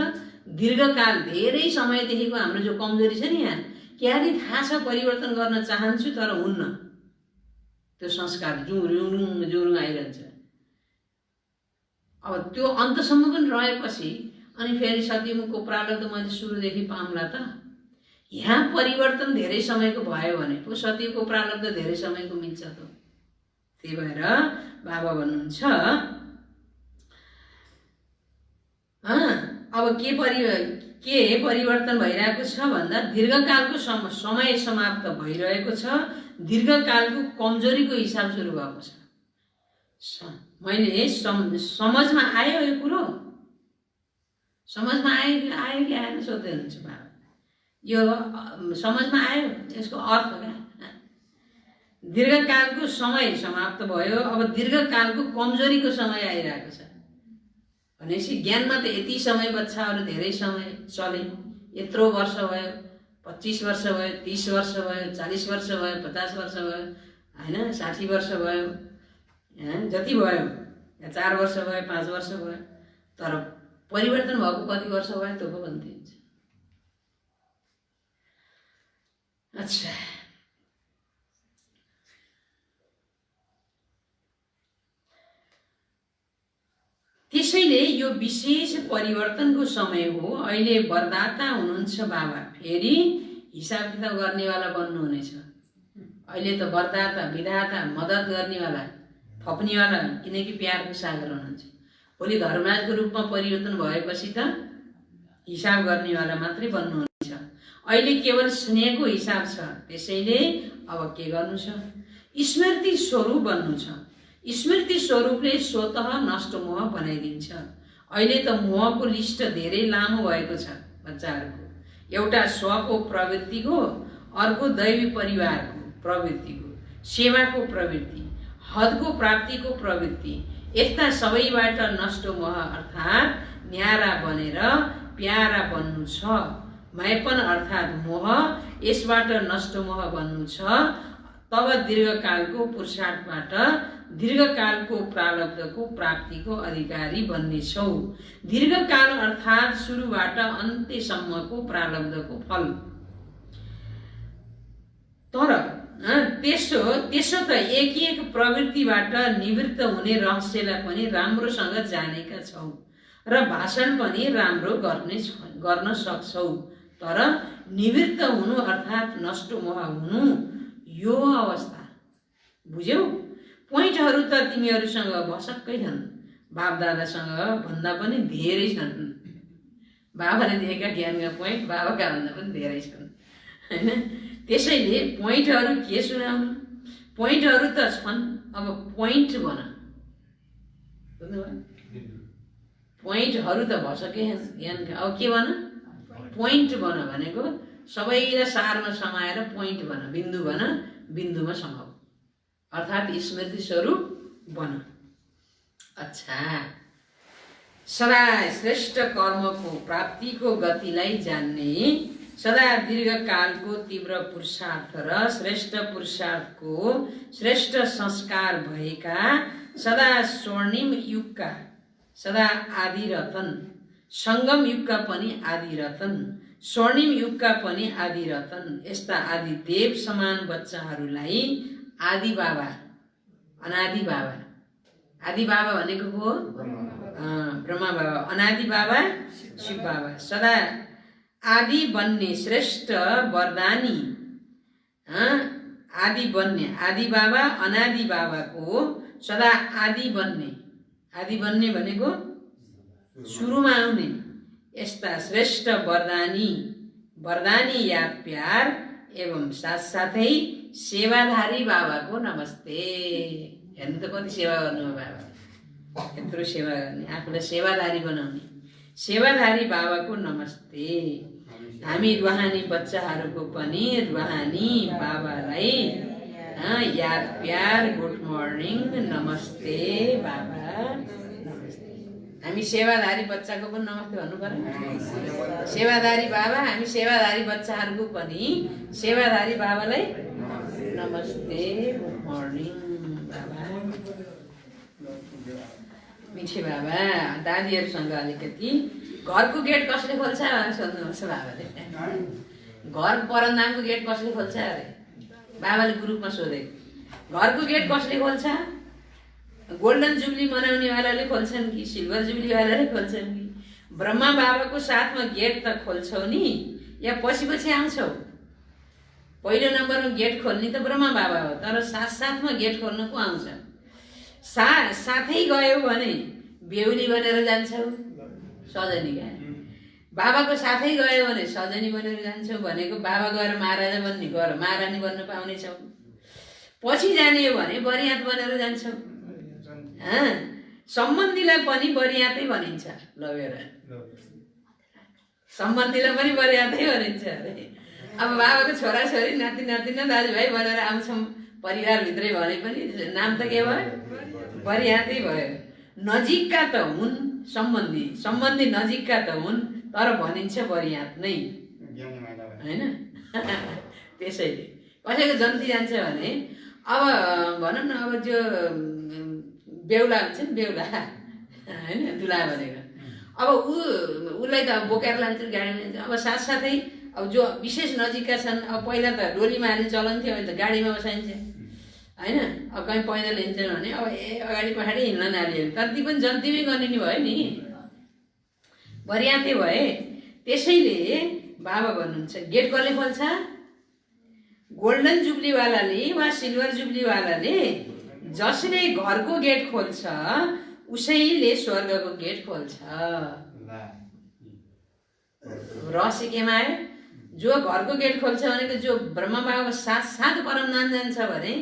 दीर्घकाल धेरै समयदेखिको हाम्रो जो कमजोरी छ नि, यहाँ क्यारे थाहा छ परिवर्तन गर्न चाहन्छु तर हुन्न, त्यो संस्कार जुरुङ आइरहन्छ। अब त्यो अन्तसम्म पनि रहेपछि अनि फेरि सत्यमुखको प्रारब्ध मैले सुरुदेखि पाउँला त। यहाँ परिवर्तन धेरै समयको भयो भने पो सत्यको प्रारब्ध धेरै समयको मिल्छ त। त्यही भएर बाबा भन्नुहुन्छ अब के परिवर्तन भइरहेको छ भन्दा दीर्घकालको समय समाप्त भइरहेको छ, दीर्घकालको कमजोरीको हिसाब सुरु भएको छ। मैले समझमा आयो यो कुरो? समझमा आयो कि आएन सोध्दै हुनुहुन्छ बाबा। यो समझमा आयो? यसको अर्थ क्या, दीर्घकालको समय समाप्त भयो, अब दीर्घकालको कमजोरीको समय आइरहेको छ भनेपछि ज्ञानमा त यति समय बच्चाहरू धेरै समय चले, यत्रो वर्ष भयो, 25 वर्ष भयो, 30 वर्ष भयो, 40 वर्ष भयो, 50 वर्ष भयो हैन, 60 वर्ष भयो, जति भयो, 4 वर्ष भयो, 5 वर्ष भयो, तर परिवर्तन भएको कति वर्ष भयो त्यो पो भन्दै हुन्छ। अच्छा, त्यसैले यो विशेष परिवर्तनको समय हो। अहिले वरदाता हुनुहुन्छ बाबा, फेरि हिसाब किताब गर्नेवाला बन्नुहुनेछ। अहिले त वरदाता, विधाता, मद्दत गर्नेवाला, थप्नेवाला, किनकि प्यारको सागर हुनुहुन्छ। भोलि धर्मराजको रूपमा परिवर्तन भएपछि त हिसाब गर्नेवाला मात्रै बन्नुहुनेछ। अहिले केवल स्नेहको हिसाब छ, त्यसैले अब के गर्नु छ? स्मृति स्वरूप बन्नु छ। स्मृति स्वरूपले स्वतः नष्ट मोह बनाइदिन्छ। अहिले त मोहको लिस्ट धेरै लामो भएको छ बच्चाहरूको। एउटा स्वको प्रवृत्तिको, अर्को दैवी परिवारको प्रवृत्तिको, सेवाको प्रवृत्ति, हदको प्राप्तिको प्रवृत्ति, यस्ता सबैबाट नष्ट मोह अर्थात् न्यारा बनेर प्यारा बन्नु छ। मैपन अर्थात् मोह, यसबाट नष्ट मोह बन्नु छ। तब दीर्घकालको पुरुषार्थबाट दीर्घकालको प्रारब्धको प्राप्तिको अधिकारी बन्नेछौ। दीर्घकाल अर्थात् सुरुबाट अन्त्यसम्मको प्रारब्धको फल। तर त्यसो त एक प्रवृत्तिबाट निवृत्त हुने रहस्यलाई पनि राम्रोसँग जानेका छौ र भाषण पनि राम्रो गर्न सक्छौ। तर निवृत्त हुनु अर्थात् नष्ट हुनु यो अवस्था बुझ्यौ। पोइन्टहरू त तिमीहरूसँग भसक्कै छन्, बापदादासँग भन्दा पनि धेरै छन्। बाबाले दिएका ज्ञानका पोइन्ट बाबाका भन्दा पनि धेरै छन् होइन। त्यसैले पोइन्टहरू के सुनाउनु, पोइन्टहरू त छन्। अब पोइन्ट भन, पोइन्टहरू त भसक्कै छन् ज्ञानका। अब के भन, पोइन्ट भन भनेको सबैलाई सारमा समाएर पोइन्ट भन, बिन्दु भन, बिन्दुमा समाऊ अर्थात् स्मृति स्वरूप बन। अच्छा, सदा श्रेष्ठ कर्मको प्राप्तिको गतिलाई जान्ने, सदा दीर्घकालको तीव्र पुरुषार्थ र श्रेष्ठ पुरुषार्थको श्रेष्ठ संस्कार भएका, सदा स्वर्णिम युगका, सदा आदिरतन, सङ्गम युगका पनि आदिरतन, स्वर्णिम युगका पनि आदिरतन, यस्ता आदिदेव समान बच्चाहरूलाई आदि बाबा, अनादि बाबा, आदि बाबा भनेको हो ब्रह्मा बाबा, अनादि बाबा शिव बाबा, सदा आदि बन्ने श्रेष्ठ वरदानी, आदि बन्ने आदि बाबा अनादि बाबाको सदा आदि बन्ने भनेको सुरुमा आउने, यस्ता श्रेष्ठ वरदानी याद प्यार एवं साथसाथै सेवाधारी बाबाको नमस्ते। हेर्नु त कति सेवा गर्नु बाबा, यत्रो सेवा गर्ने, आफूलाई सेवाधारी बनाउने सेवाधारी बाबाको नमस्ते। हामी रुहानी बच्चाहरूको पनि रुहानी बाबालाई याद प्यार गुड मर्निङ नमस्ते बाबा नमस्ते। हामी सेवाधारी बच्चाको पनि नमस्ते भन्नु पर्यो। सेवाधारी बाबा, हामी सेवाधारी बच्चाहरूको पनि सेवाधारी बाबालाई नमस्ते गुड मर्निङ बाबा। मिठी बाबा, दादीहरूसँग अलिकति घरको गेट कसले खोल्छ सोध्नुहुन्छ बाबाले। घर परन्दामको गेट कसले खोल्छ अरे बाबाले ग्रुपमा सोधे। घरको गेट कसले खोल्छ? गोल्डन जुब्ली मनाउनेवालाले खोल्छन् कि सिल्भर जुब्लीवालाले खोल्छन् कि? ब्रह्मा बाबाको साथमा गेट त खोल्छौ नि या पछि पछि आउँछौ? पहिलो नम्बरमा गेट खोल्ने त ब्रह्मा बाबा हो, तर साथमा गेट खोल्न को आउँछ? साथै गयो भने बेहुली बनेर जान्छौ, सजनी क्या। बाबाको साथै गयो भने सजनी बनेर जान्छौ भनेको बाबा गएर महाराजा बन्ने, गएर महारानी बन्न पाउनेछौ। पछि जाने हो भने बरियात बनेर जान्छौ। सम्बन्धीलाई पनि बरियातै भनिन्छ। ल हेर, सम्बन्धीलाई पनि बरियातै भनिन्छ अरे। अब बाबाको छोराछोरी नाति नातिना दाजुभाइ बनेर आउँछौँ परिवारभित्रै भने पनि नाम त के भयो? बरियातै भयो। नजिकका त हुन् सम्बन्धी नजिकका त हुन्, तर भनिन्छ बरियात नै होइन। त्यसैले कसैको जन्ती जान्छ भने अब भनौँ न, अब त्यो बेहुला हुन्छ नि, बेहुला होइन, दुला भनेको। अब उसलाई त बोकेर लान्छ गाडीमा जान्छ। अब साथसाथै अब जो विशेष नजिकका छन्, अब पहिला त डोलीमा हाल्ने चलन थियो, अहिले त गाडीमा बसाइन्छ होइन। अब कहीँ पैदल हिँड्छन् भने अब अगाडि पछाडि हिँड्न नाल्यो, तर ती पनि जन्तीमै गर्ने नि भयो नि, बरियातै भए। त्यसैले बाबा भन्नुहुन्छ गेट कसले खोल्छ? गोल्डन जुब्लीवालाले वा सिल्भर जुब्लीवालाले जसले घरको गेट खोल्छ उसैले स्वर्गको गेट खोल्छ। रहस्य केमा आयो? जो घरको गेट खोल्छ भनेको जो ब्रह्मा बाबाको साथ परमधाम जान्छ भने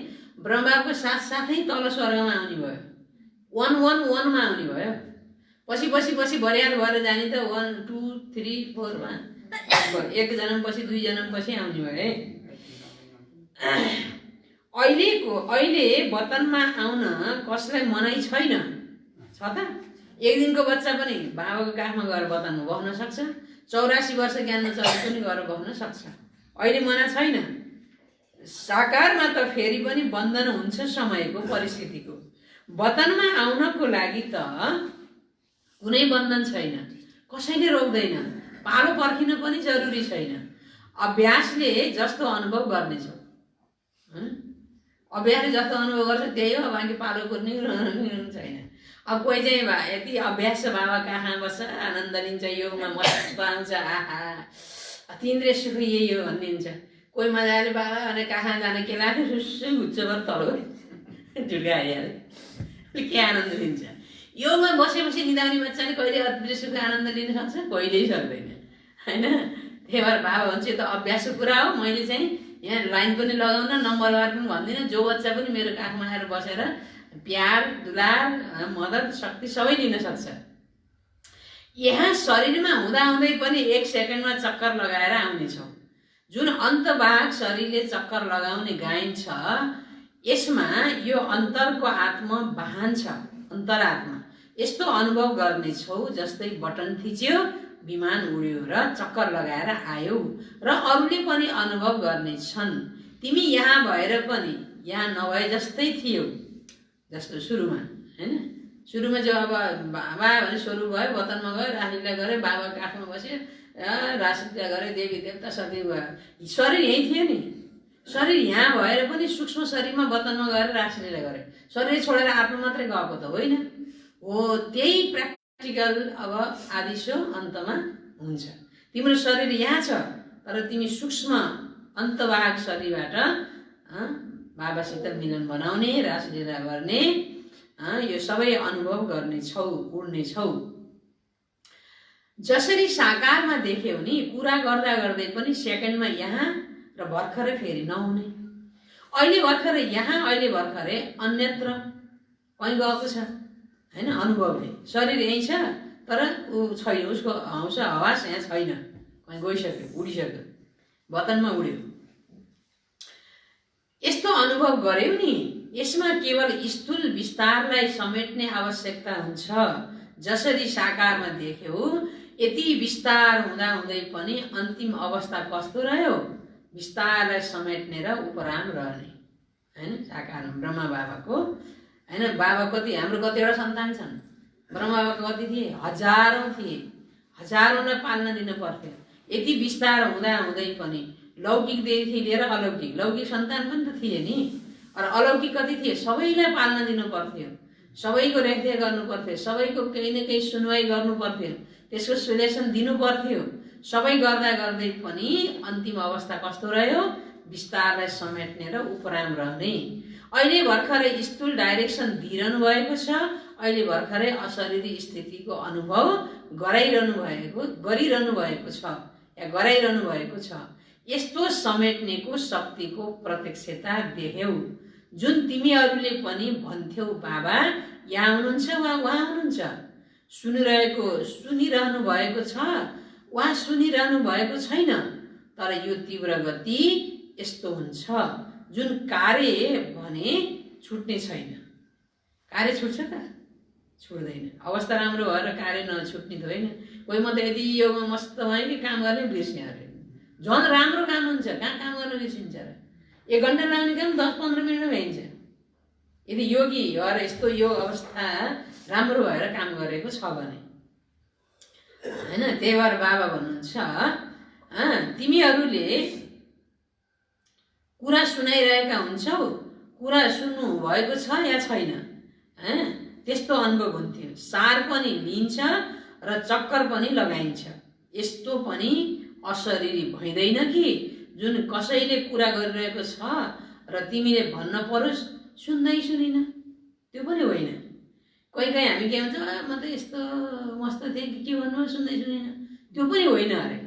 ब्रह्मा बाबाको साथै तल स्वर्गमा आउने भयो, 111 आउने भयो। पछि बरियात भएर जाने त 1 2 3 4 मा एक जन्मपछि 2 जन्मपछि आउने भयो है। अहिले वतनमा आउन कसलाई मनाइ छैन छ त? एक दिनको बच्चा पनि बाबाको काखमा गएर वतनमा बस्न सक्छ, 84 वर्ष ज्ञानमा चले पनि गएर बस्न सक्छ। अहिले मना छैन। साकारमा त फेरि पनि बन्धन हुन्छ समयको परिस्थितिको। वतनमा आउनको लागि त कुनै बन्धन छैन, कसैले रोक्दैन, पालो पर्खिन पनि जरुरी छैन। अभ्यासले जस्तो अनुभव गर्नेछौ, अभ्यासले जस्तो अनुभव गर्छ त्यही हो, बाँकी पालो कुर्ने छैन। अब कोही चाहिँ यति अभ्यास छ, बाबा कहाँ बस्छ, आनन्द लिन्छ, योगमा मस्त आउँछ, आहा तिन्द्रिय सुख यही हो भनिदिन्छ। कोही मजाले बाबा भने कहाँ जाने के लाग्यो, सुसै घुच्छ भएर तल झुल्का आइहाल्यो, के आनन्द लिन्छ। योगमा बसेपछि निदाउने बच्चाले कहिले अतिरिक्त सुख आनन्द लिन सक्छ, कहिल्यै सक्दैन होइन। त्यही भएर बाबा भन्छ यो त अभ्यासको कुरा हो। मैले चाहिँ यहाँ लाइन पनि लगाउन, नम्बरवार पनि भन्दिनँ। जो बच्चा पनि मेरो काखमा आएर बसेर प्यार, दुलार, मद्दत, शक्ति सबै लिन सक्छ। यहाँ शरीरमा हुँदाहुँदै पनि 1 सेकेन्डमा चक्कर लगाएर आउनेछौँ। जुन अन्तभाग शरीरले चक्कर लगाउने गाइन्छ, यसमा यो अन्तरको आत्मा वाहन छ, अन्तरात्मा। यस्तो अनुभव गर्नेछौ जस्तै बटन थिच्यो, विमान उड्यो र चक्कर लगाएर आयो, र अरूले पनि अनुभव गर्नेछन्। तिमी यहाँ भएर पनि यहाँ नभए जस्तै थियो, जस्तो सुरुमा होइन। सुरुमा जो अब बाबा भने स्वरूप भयो, वतनमा गयो, रासलीला गऱ्यो, बाबा काखमा बस्यो, रासलीला गऱ्यो, देवी देवता सबै भयो, शरीर यहीँ थियो नि। शरीर यहाँ भएर पनि सूक्ष्म शरीरमा वतनमा गएर रासलीला गऱ्यो, शरीर छोडेर आत्मा मात्रै गएको त होइन हो। त्यही प्र्याक्टिकल अब आदिशो अन्तमा हुन्छ। तिम्रो शरीर यहाँ छ, तर तिमी सूक्ष्म अन्तभाग शरीरबाट बाबासित मिलन बनाउने, रासलीला गर्ने, यो सबै अनुभव गर्नेछौ, उड्नेछौ। जसरी साकारमा देख्यौ नि, कुरा गर्दा गर्दै पनि सेकेन्डमा यहाँ र भर्खरै फेरि नहुने। अहिले भर्खरै यहाँ, अहिले भर्खरै अन्यत्र कहीँ गएको छ होइन। अनुभवले शरीर यहीँ छ, तर ऊ छैन, उसको हौस हवास यहाँ छैन, कहीँ गइसक्यो, उडिसक्यो, वतनमा उड्यो। यस्तो अनुभव गर्यौ नि, यसमा केवल स्थूल विस्तारलाई समेट्ने आवश्यकता हुन्छ। जसरी साकारमा देख्यौ, यति विस्तार हुँदाहुँदै पनि अन्तिम अवस्था कस्तो रह्यो, विस्तारलाई समेट्ने र उपराम रहने होइन। साकारमा ब्रह्मा बाबाको होइन। बाबा कति, हाम्रो कतिवटा सन्तान छन्, ब्रह्मा बाबाको कति थिए, हजारौँ थिए, हजारौँलाई पाल्न दिन पर्थ्यो। यति विस्तार हुँदाहुँदै पनि लौकिकदेखि लिएर अलौकिक, लौकिक सन्तान पनि त थिए नि, र अलौकिक कति थिए, सबैलाई पाल्न दिनु पर्थ्यो, सबैको रेखदेख गर्नु पर्थ्यो, सबैको केही न केही सुनवाई गर्नु पर्थ्यो, त्यसको सोल्युसन दिनु पर्थ्यो। सबै गर्दा गर्दै पनि अन्तिम अवस्था कस्तो रह्यो, विस्तारलाई समेट्ने र उपराम रहने। अहिले भर्खरै स्थूल डाइरेक्सन दिइरहनु भएको छ, अहिले भर्खरै अशरीरी स्थितिको अनुभव गरिरहनु भएको छ या गराइरहनु भएको छ। यस्तो समेट्नेको शक्तिको प्रत्यक्षता देख्यौ। जुन तिमीहरूले पनि भन्थ्यौ बाबा यहाँ हुनुहुन्छ वा उहाँ हुनुहुन्छ, सुनिरहनु भएको छ वा सुनिरहनु भएको छैन, तर यो तीव्र गति यस्तो हुन्छ जुन कार्य भने छुट्ने छैन। कार्य छुट्छ त? छुट्दैन। अवस्था राम्रो भएर कार्य नछुट्ने त होइन। कोही म त यदि योगमा मस्त भयो कि काम गर्ने बिर्स्ने अरे, झन् राम्रो काम हुन्छ, कहाँ काम गर्न बिर्सिन्छ र। 1 घन्टा लाग्ने काम 10-15 मिनटमा भइन्छ। यदि योगी भएर यस्तो योग अवस्था राम्रो भएर काम गरेको छ भने होइन। त्यही भएर बाबा भन्नुहुन्छ तिमीहरूले कुरा सुनाइरहेका हुन्छौ, कुरा सुन्नु भएको छ या छैन, त्यस्तो अनुभव हुन्थ्यो। सार पनि लिन्छ र चक्कर पनि लगाइन्छ। यस्तो पनि अशरीरी भइँदैन कि जुन कसैले कुरा गरिरहेको छ र तिमीले भन्न परोस् सुन्दै सुनिन, त्यो पनि होइन। कहीँ कहीँ हामी के भन्छ, म त यस्तो मस्त थिएँ कि के भन्नु सुन्दै सुनिन, त्यो पनि होइन अरे।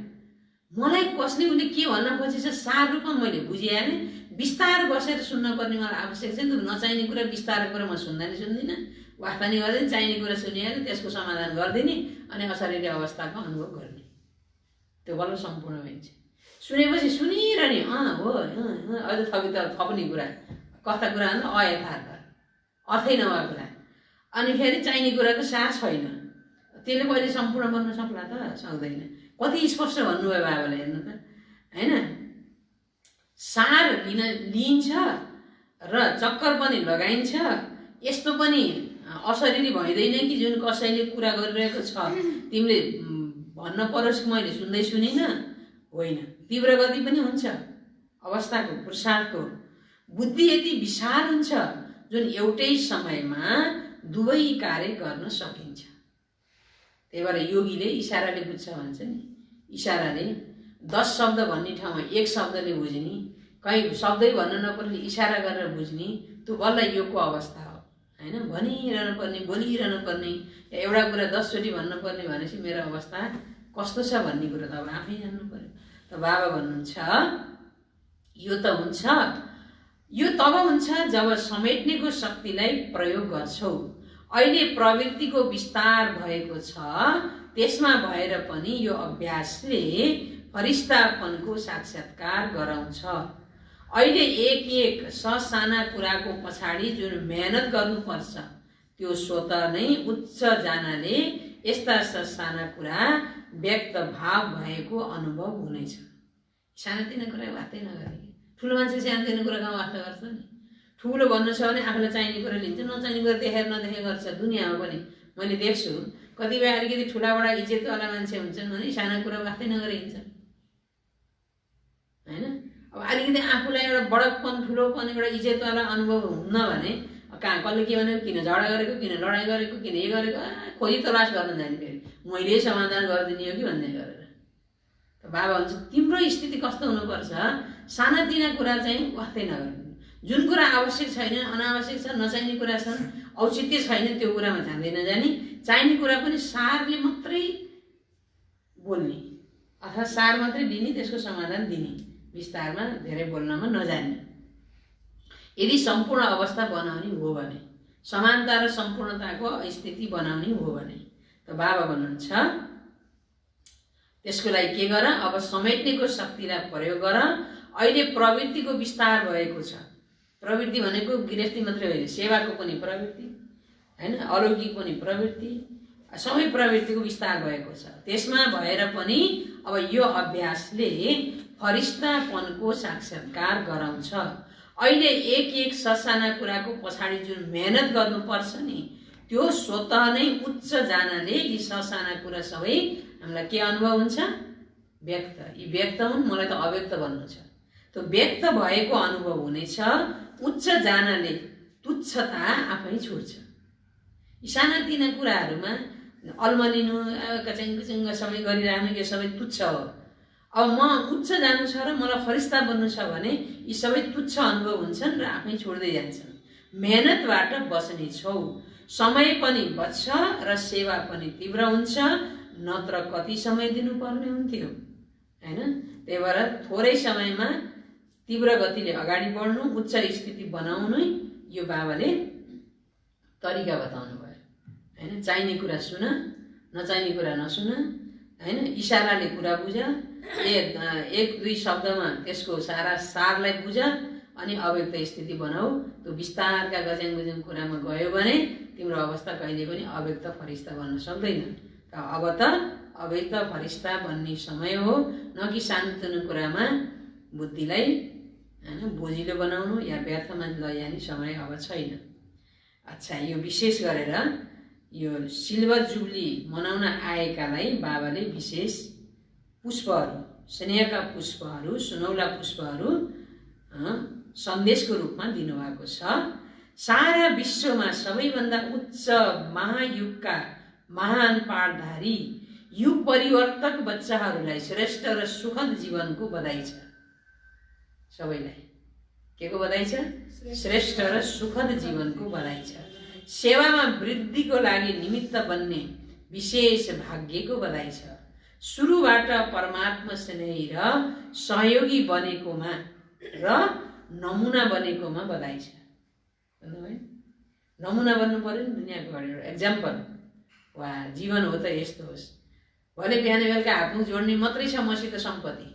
मलाई कसले उसले के भन्न खोजेछ सार रूपमा मैले बुझिहालेँ। बिस्तार बसेर सुन्नुपर्ने मलाई आवश्यक छ नि त। नचाहिने कुरा बिस्तार कुरा म सुन्दिनँ, वास्ता नि गर्दैन, चाहिने कुरा सुनिहालेँ, त्यसको समाधान गरिदिने अनि अशरीरी अवस्थाको अनुभव गर्ने, त्यो बल्ल सम्पूर्ण भइन्छ। सुनेपछि सुनिरहने हो अझ थप्ने कुरा, कस्ता कुरा भन्दा अयथार्थ, अर्थै नभएको कुरा, अनि फेरि चाहिने कुराको सार छैन, त्यसले कहिले सम्पूर्ण बन्न सक्ला त? सक्दैन। कति स्पष्ट भन्नुभयो बाबाले, हेर्नु त होइन। सार लिइन्छ र चक्कर पनि लगाइन्छ। यस्तो पनि अशरीरी भइँदैन कि जुन कसैले कुरा गरिरहेको छ तिमीले भन्न परोस् कि मैले सुन्दै सुनिनँ, होइन। तीव्र गति पनि हुन्छ अवस्थाको, पुरुषार्थको। बुद्धि यति विशाल हुन्छ जुन एउटै समयमा दुवै कार्य गर्न सकिन्छ। त्यही भएर योगीले इसाराले बुझ्छ भन्छ नि। इसाराले 10 शब्द भन्ने ठाउँमा 1 शब्दले बुझ्ने, कहीँ शब्दै भन्न नपर्ने इसारा गरेर बुझ्ने, त्यो बल्ल योगको अवस्था हो, होइन। भनिरहनु पर्ने, बोलिरहनु पर्ने, एउटा कुरा 10 चोटि भन्नुपर्ने भनेपछि मेरो अवस्था कस्तो छ भन्ने कुरो त अब आफै जान्नु पर्यो। त बाबा भन्नुहुन्छ यो त हुन्छ, यो तब हुन्छ जब समेट्नेको शक्तिलाई प्रयोग गर्छौ। अहिले प्रवृत्तिको विस्तार भएको छ, त्यसमा भएर पनि यो अभ्यासले फरिस्तापनको साक्षात्कार गराउँछ। अहिले एक एक ससाना कुराको पछाडि जुन मेहनत गर्नुपर्छ त्यो स्वतः नै उच्च जानाले यस्ता ससाना कुरा व्यक्त भाव भएको अनुभव हुनेछ। सानोतिनो कुरा वास्तै नगरे, ठुलो मान्छे सानोतिनो कुरा कहाँ वास्ता गर्छ नि। ठुलो भन्नु छ भने आफूलाई चाहिने कुरा लिन्छ, नचाहिने कुरा देखेर नदेखे गर्छ। दुनियाँमा पनि मैले देख्छु कतिपय अलिकति ठुलाबडा इज्जतवाला मान्छे हुन्छन् भने साना कुरा वास्तै नगरे हिँड्छन्, होइन। अब अलिकति आफूलाई एउटा बडकपन, ठुलोपन, एउटा इज्जतवाला अनुभव हुन्न भने कहाँ कसले के भनेको, किन झगडा गरेको, किन लडाइँ गरेको, किन यो गरेको, खोजी तलास गर्न जाने, फेरि मैले समाधान गरिदिने हो कि भन्ने गरेर। त बाबा भन्छ तिम्रो स्थिति कस्तो हुनुपर्छ, सानातिना कुरा चाहिँ वास्तै नगर्नु। जुन कुरा आवश्यक छैन, अनावश्यक छ, नचाहिने कुरा छन्, औचित्य छैन, त्यो कुरामा जाँदै नजाने। चाहिने कुरा पनि सारले मात्रै बोल्ने अथवा सार मात्रै दिने, त्यसको समाधान दिने, विस्तारमा धेरै बोल्नमा नजान्ने। यदि सम्पूर्ण अवस्था बनाउने हो भने, समानता र सम्पूर्णताको स्थिति बनाउने हो भने, त बाबा भन्नुहुन्छ त्यसको लागि के गर, अब समेट्नेको शक्तिलाई प्रयोग गर। अहिले प्रवृत्तिको विस्तार भएको छ। प्रवृत्ति भनेको गृहस्थी मात्रै होइन, सेवाको पनि प्रवृत्ति, होइन, अलौकिक पनि प्रवृत्ति, सबै प्रवृत्तिको विस्तार भएको छ। त्यसमा भएर पनि अब यो अभ्यासले फरिस्तापनको साक्षात्कार गराउँछ। अहिले एक एक ससाना कुराको पछाडि जुन मेहनत गर्नुपर्छ नि, त्यो स्वतः नै उच्च जानाले यी ससाना कुरा सबै हामीलाई के अनुभव हुन्छ, व्यक्त। यी व्यक्त हुन्, मलाई त अव्यक्त भन्नु छ। त्यो व्यक्त भएको अनुभव हुनेछ। उच्च जानाले तुच्छता आफै छुट्छ। यी सानातिना कुराहरूमा अल्मलिनु, कच्याङ कच्याङ सबै गरिरहनु, यो सबै तुच्छ हो। अब म उच्च जानु छ र मलाई फरिस्ता बन्नु छ भने यी सबै तुच्छ अनुभव हुन्छन् र आफै छोड्दै जान्छन्। मेहनतबाट बस्ने छौ, समय पनि बच्छ र सेवा पनि तीव्र हुन्छ, नत्र कति समय दिनुपर्ने हुन्थ्यो, होइन। त्यही भएर थोरै समयमा तीव्र गतिले अगाडि बढ्नु, उच्च स्थिति बनाउनु, यो बाबाले तरिका बताउनु भयो, होइन। चाहिने कुरा सुन, नचाहिने कुरा नसुन, होइन। इसाराले कुरा बुझ, एक दुई शब्दमा त्यसको सारा सारलाई बुझ, अनि अव्यक्त स्थिति बनाऊ। त्यो विस्तारका गज्याङ गुज्याङ कुरामा गयो भने तिम्रो अवस्था कहिले पनि अव्यक्त फरिस्ता बन्न सक्दैन। त अब त अव्यक्त फरिस्ता बन्ने समय हो, न कि सानोतिनो कुरामा बुद्धिलाई, होइन, बोझिलो बनाउनु या व्यर्थमा लैजाने समय अब छैन। अच्छा, यो विशेष गरेर यो सिल्भर जुब्ली मनाउन आएकालाई बाबाले विशेष पुष्पहरू, स्नेहका पुष्पहरू, सुनौला पुष्पहरू सन्देशको रूपमा दिनुभएको छ। सारा विश्वमा सबैभन्दा उच्च महायुगका महान पाठधारी युग परिवर्तक बच्चाहरूलाई श्रेष्ठ र सुखद जीवनको बधाई छ। सबैलाई के को बधाई छ? श्रेष्ठ र सुखद जीवनको बधाई छ। सेवामा वृद्धिको लागि निमित्त बन्ने विशेष भाग्यको बधाई छ। सुरुबाट परमात्मा स्नेही र सहयोगी बनेकोमा र नमुना बनेकोमा बधाई छ। नमुना बन्नु पर्यो नि दुनियाँको एउटा एक्जाम्पल। वा, जीवन हो त यस्तो होस्। भले बिहान बेलुका हातमुख जोड्ने मात्रै छ मसित सम्पत्ति,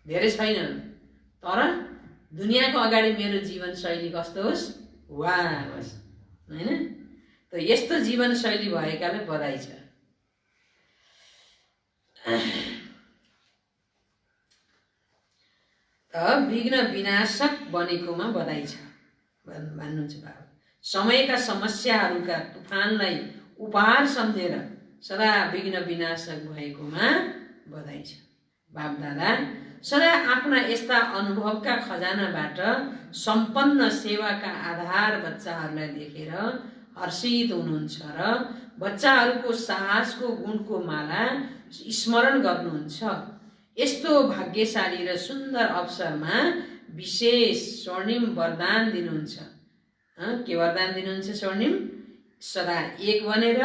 धेरै छैन, तर दुनियाँको अगाडि मेरो जीवन शैली कस्तो होस्, वा होस्, होइन। त यस्तो जीवन शैली भएकाले बधाई छ। त विघ्न विनाशक बनेकोमा बधाई छ भन्नुहुन्छ बाबा। समयका समस्याहरूका तुफानलाई उपहार सम्झेर सदा विघ्न विनाशक भएकोमा बधाई छ। बाप दादा सदा आफ्ना यस्ता अनुभवका खजानाबाट सम्पन्न सेवाका आधार बच्चाहरूलाई देखेर हर्षित हुनुहुन्छ र बच्चाहरूको साहसको गुणको माला स्मरण गर्नुहुन्छ। यस्तो भाग्यशाली र सुन्दर अवसरमा विशेष स्वर्णिम वरदान दिनुहुन्छ। के वरदान दिनुहुन्छ? स्वर्णिम सदा एक बनेर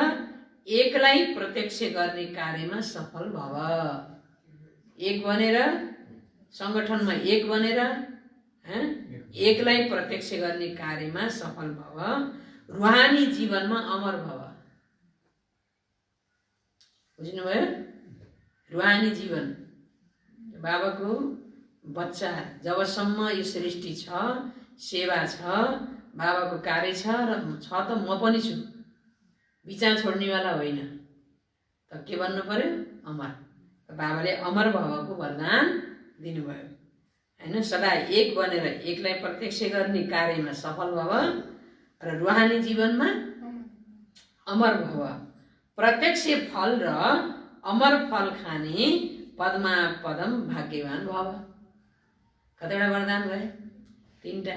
एकलाई प्रत्यक्ष गर्ने कार्यमा सफल भव। एक बनेर संगठनमा एक बनेर एकलाई प्रत्यक्ष गर्ने कार्यमा सफल भव। रुहानी जीवनमा अमर भव। बुझ्नुभयो? रुहानी जीवन बाबाको बच्चा जबसम्म यो सृष्टि छ, सेवा छ, बाबाको कार्य छ र छ त म पनि छु, बिचा छोड्नेवाला होइन। त के भन्नु पर्यो? अमर। बाबाले अमर भवको वरदान दिनुभयो हैन। सदा एक बनेर एकलाई प्रत्यक्ष गर्ने कार्यमा सफल भव र रुहानी जीवनमा अमर भव। प्रत्यक्ष फल र अमर फल खाने पदमा पदम भाग्यवान भव। कतिवटा वरदान भयो? 3टा।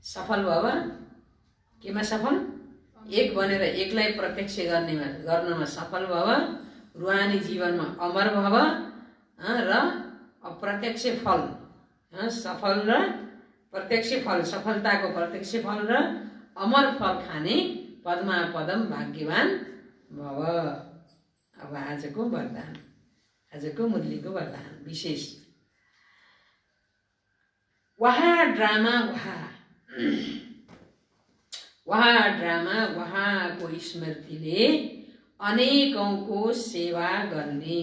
सफल भव। केमा सफल? एक बनेर एकलाई प्रत्यक्ष गर्नमा सफल भव। रुहानी जीवनमा अमर भव र अप्रत्यक्ष फल सफल र प्रत्यक्ष फल, सफलताको प्रत्यक्ष फल र अमर फल खाने पदमा पदम भाग्यवान भव। अब आजको वरदान, आजको मुरलीको वरदान विशेष। वहाँ ड्रामा वहाँको स्मृतिले अनेकौंको सेवा गर्ने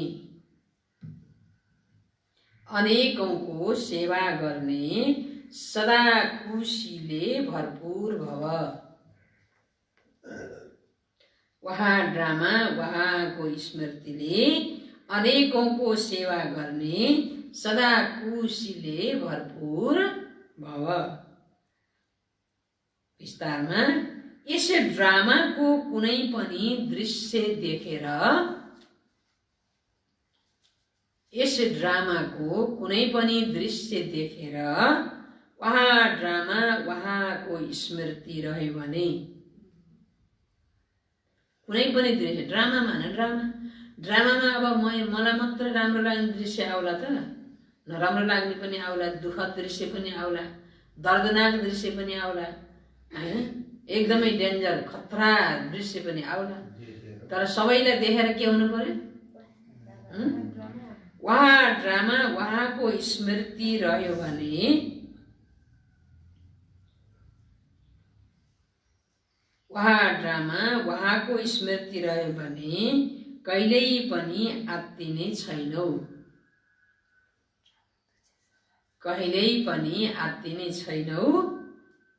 सदा खुसीले भरपूर भव। वहाँको स्मृतिले अनेकौंको सेवा गर्ने सदा खुसीले भरपूर भव। विस्तारमा यस ड्रामाको कुनै पनि दृश्य देखेर वहाँको स्मृति रह्यो भने, कुनै पनि दृश्य, ड्रामा माने ड्रामामा अब मलाई मात्र राम्रो लाग्ने दृश्य आउला त, नराम्रो लाग्ने पनि आउला, दुःखद दृश्य पनि आउला, दर्दनाक दृश्य पनि आउला, एकदमै डेन्जर खतरा दृश्य पनि आउला। तर सबैलाई देखेर के हुनु पर्यो? वहाँको स्मृति रह्यो भने वहाँको स्मृति रह्यो भने कहिल्यै पनि आत्तिने छैनौ।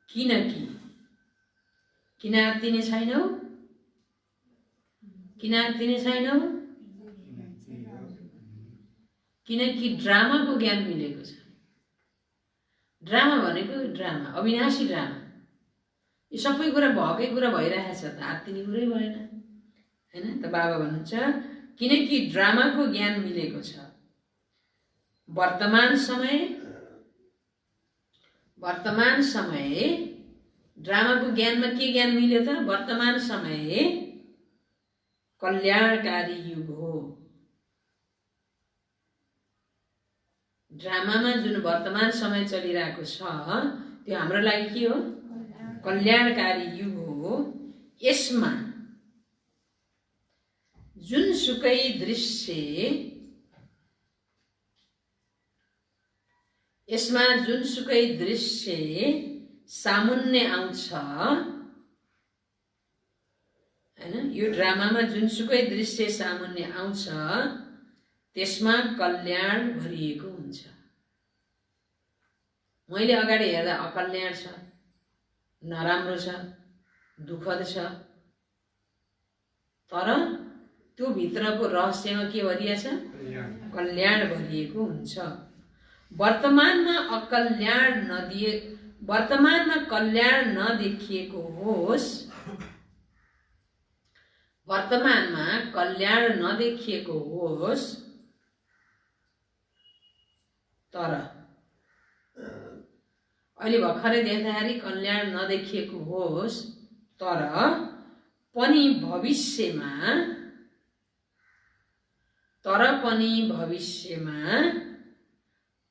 किन आत्तिने छैनौ? किनकि ड्रामाको ज्ञान मिलेको छ। ड्रामा भनेको ड्रामा, अविनाशी ड्रामा। यो सबै कुरा भएकै कुरा भइरहेछ त आत्तिने कुरै भएन हैन। त बाबा भन्नुहुन्छ किनकि ड्रामाको ज्ञान मिलेको छ। वर्तमान समय ड्रामाको ज्ञानमा के ज्ञान मिल्यो त? वर्तमान समय कल्याणकारी युग हो। ड्रामामा जुन वर्तमान समय चलिरहेको छ त्यो हाम्रो लागि के हो? कल्याणकारी युग हो। यसमा जुनसुकै दृश्य सामुन्ने आउँछ हैन। यो ड्रामामा जुनसुकै दृश्य सामुन्ने आउँछ त्यसमा कल्याण भरिएको हुन्छ। मैले अगाडि हेर्दा अकल्याण छ, नराम्रो छ, दुःखद छ, तर त्यो भित्रको रहस्यमा के भरिएको छ? कल्याण भरिएको हुन्छ। वर्तमानमा कल्याण नदेखिएको होस्, वर्तमानमा कल्याण नदेखिएको होस्, तर अहिले भर्खरै देख्दाखेरि कल्याण नदेखिएको होस्, तर पनि भविष्यमा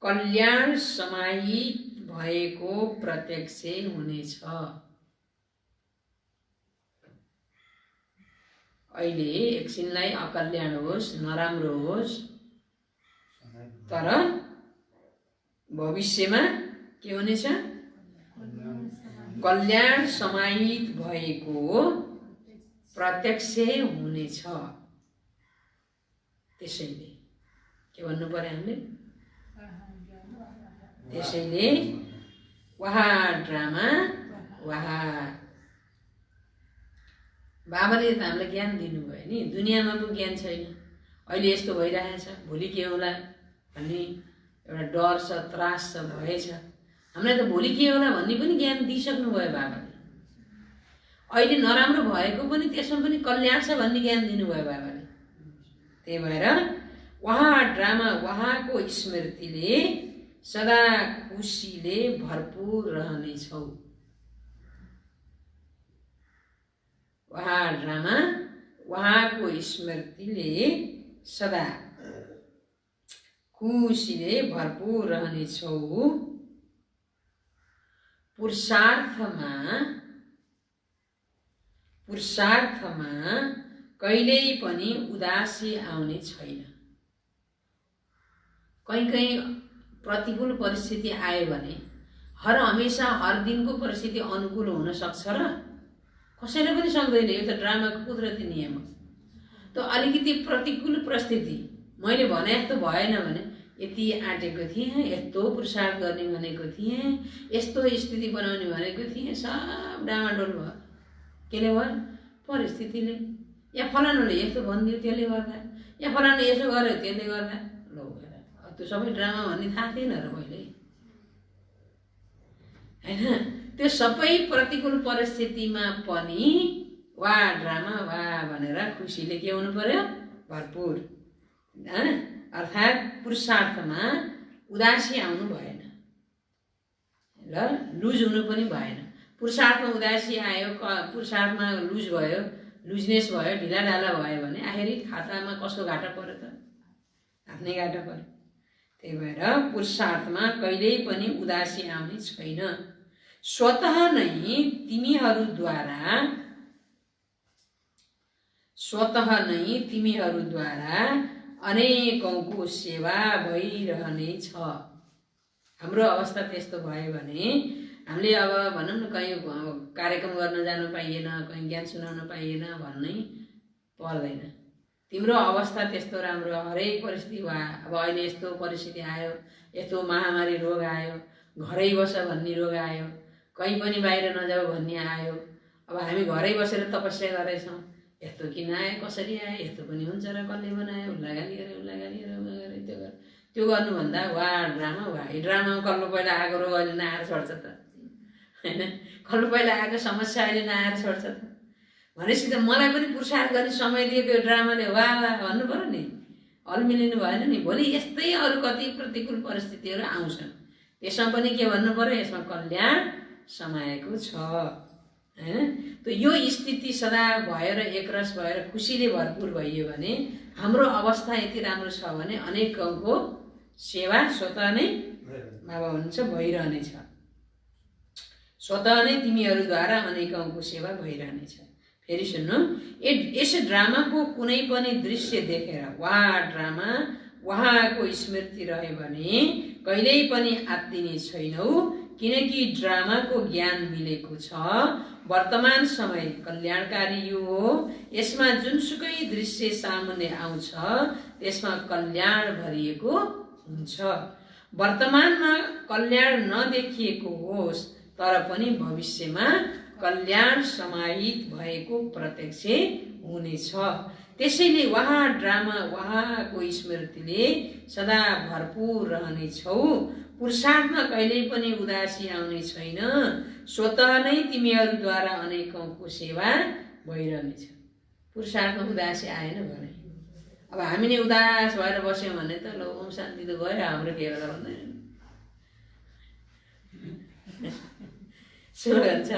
कल्याण समाहित भएको प्रत्यक्ष हुनेछ। अहिले एकछिनलाई अकल्याण होस्, नराम्रो होस्, तर भविष्यमा के हुनेछ? कल्याण समाहित भएको प्रत्यक्ष हुनेछ। त्यसैले के भन्नु पर्यो हामीले? त्यसैले वाहा ड्रामा वाहा। बाबाले त हामीलाई ज्ञान दिनुभयो नि, दुनियाँमा पो ज्ञान छैन। अहिले यस्तो भइरहेछ, भोलि के होला भन्ने एउटा डर छ, त्रास छ, भय छ। हामीलाई त भोलि के होला भन्ने पनि ज्ञान दिइसक्नुभयो बाबाले। अहिले नराम्रो भएको पनि त्यसमा पनि कल्याण छ भन्ने ज्ञान दिनुभयो बाबाले। त्यही भएर उहाँको स्मृतिले सदा खुसीले भरपूर रहनेछौ। उहाँको स्मृतिले सदा खुसीले भरपूर रहनेछौ। पुरुषार्थमा कहिल्यै पनि उदासी आउने छैन। कहीँ प्रतिकूल परिस्थिति आयो भने हमेशा हर दिनको परिस्थिति अनुकूल हुन सक्छ र? कसैले पनि सक्दैन। यो त ड्रामाको कुदरती नियम हो। त अलिकति प्रतिकूल परिस्थिति मैले भने जस्तो भएन भने यति आँटेको थिएँ, यस्तो पुरुषार्थ गर्ने भनेको थिएँ, यस्तो स्थिति बनाउने भनेको थिएँ, सब डामाडोल भयो। केले भयो? परिस्थितिले। या फलानुले यस्तो भनिदियो त्यसले गर्दा, या फलानु यसो गर्यो त्यसले गर्दा। लो त्यो सबै ड्रामा भन्ने थाहा थिएन र मैले, होइन? त्यो सबै प्रतिकूल परिस्थितिमा पनि वा ड्रामा वा भनेर खुसीले के हुनु पर्यो? भरपूर। अर्थात् पुरुषार्थमा उदासी आउनु भएन र लुज हुनु पनि भएन। पुरुषार्थमा उदासी आयो, पुरुषार्थमा लुज भयो, लुजनेस भयो, ढिलाढाला भयो भने आखिरी खातामा कसको घाटा पर्यो त? आफ्नै घाटा पर्यो। त्यही भएर पुरुषार्थमा कहिल्यै पनि उदासी आउने छैन। स्वतः नै तिमीहरूद्वारा अनेकौंको सेवा भइरहनेछ। हाम्रो अवस्था त्यस्तो भयो भने हामीले अब भनौँ न कहीँ कार्यक्रम गर्न जानु पाइएन, कहीँ ज्ञान सुनाउन पाइएन भन्नै पर्दैन। तिम्रो अवस्था त्यस्तो राम्रो, हरेक परिस्थिति वा अब अहिले यस्तो परिस्थिति आयो, यस्तो महामारी रोग आयो, घरै बस भन्ने रोग आयो, कहीँ पनि बाहिर नजाऊ भन्ने आयो। अब हामी घरै बसेर तपस्या गरेछौँ। यस्तो किन आयो, कसरी आयो, यस्तो पनि हुन्छ र कसले बनायो, उसलाई गाली गरे त्यो गर्नुभन्दा वा ड्रामा वा यो ड्रामामा कल्लो पहिला आएको रोग अहिले नआएर छोड्छ त, होइन? कल्लो पहिला आएको समस्या अहिले नआएर छोड्छ त भनेपछि त मलाई पनि पुरुषार्थ गर्ने समय दिएको यो ड्रामाले वा भन्नु पर्यो नि, अल्मिलिनु भएन नि। भोलि यस्तै अरू कति प्रतिकूल परिस्थितिहरू आउँछन्, त्यसमा पनि के भन्नु पर्यो? यसमा कल्याण समाएको छ, होइन? त यो स्थिति सदा भएर एकरस भएर खुसीले भरपूर भइयो भने हाम्रो अवस्था यति राम्रो छ भने अनेकौंको सेवा स्वतः नै बाबा हुनुहुन्छ भइरहनेछ। स्वतः नै तिमीहरूद्वारा अनेकौंको सेवा भइरहनेछ। फेरि सुन्नु, यस ड्रामाको कुनै पनि दृश्य देखेर उहाँको स्मृति रह्यो भने कहिल्यै पनि आत्तिने छैनौ, किनकि ड्रामाको ज्ञान मिलेको छ। वर्तमान समय कल्याणकारी युग हो। यसमा जुनसुकै दृश्य सामुन्ने आउँछ त्यसमा कल्याण भरिएको हुन्छ। वर्तमानमा कल्याण नदेखिएको होस्, तर पनि भविष्यमा कल्याण समाहित भएको प्रत्यक्ष हुनेछ। त्यसैले उहाँको स्मृतिले सदा भरपूर रहनेछौ। पुरुषार्थमा कहिल्यै पनि उदासी आउने छैन। स्वत नै तिमीहरूद्वारा अनेकौँको सेवा भइरहनेछ। पुरुषार्थमा उदासी आएन भने अब हामी नै उदास भएर बस्यौँ भने त ल ओम शान्ति त गयो, हाम्रो के होला भन्दैन। भन्छ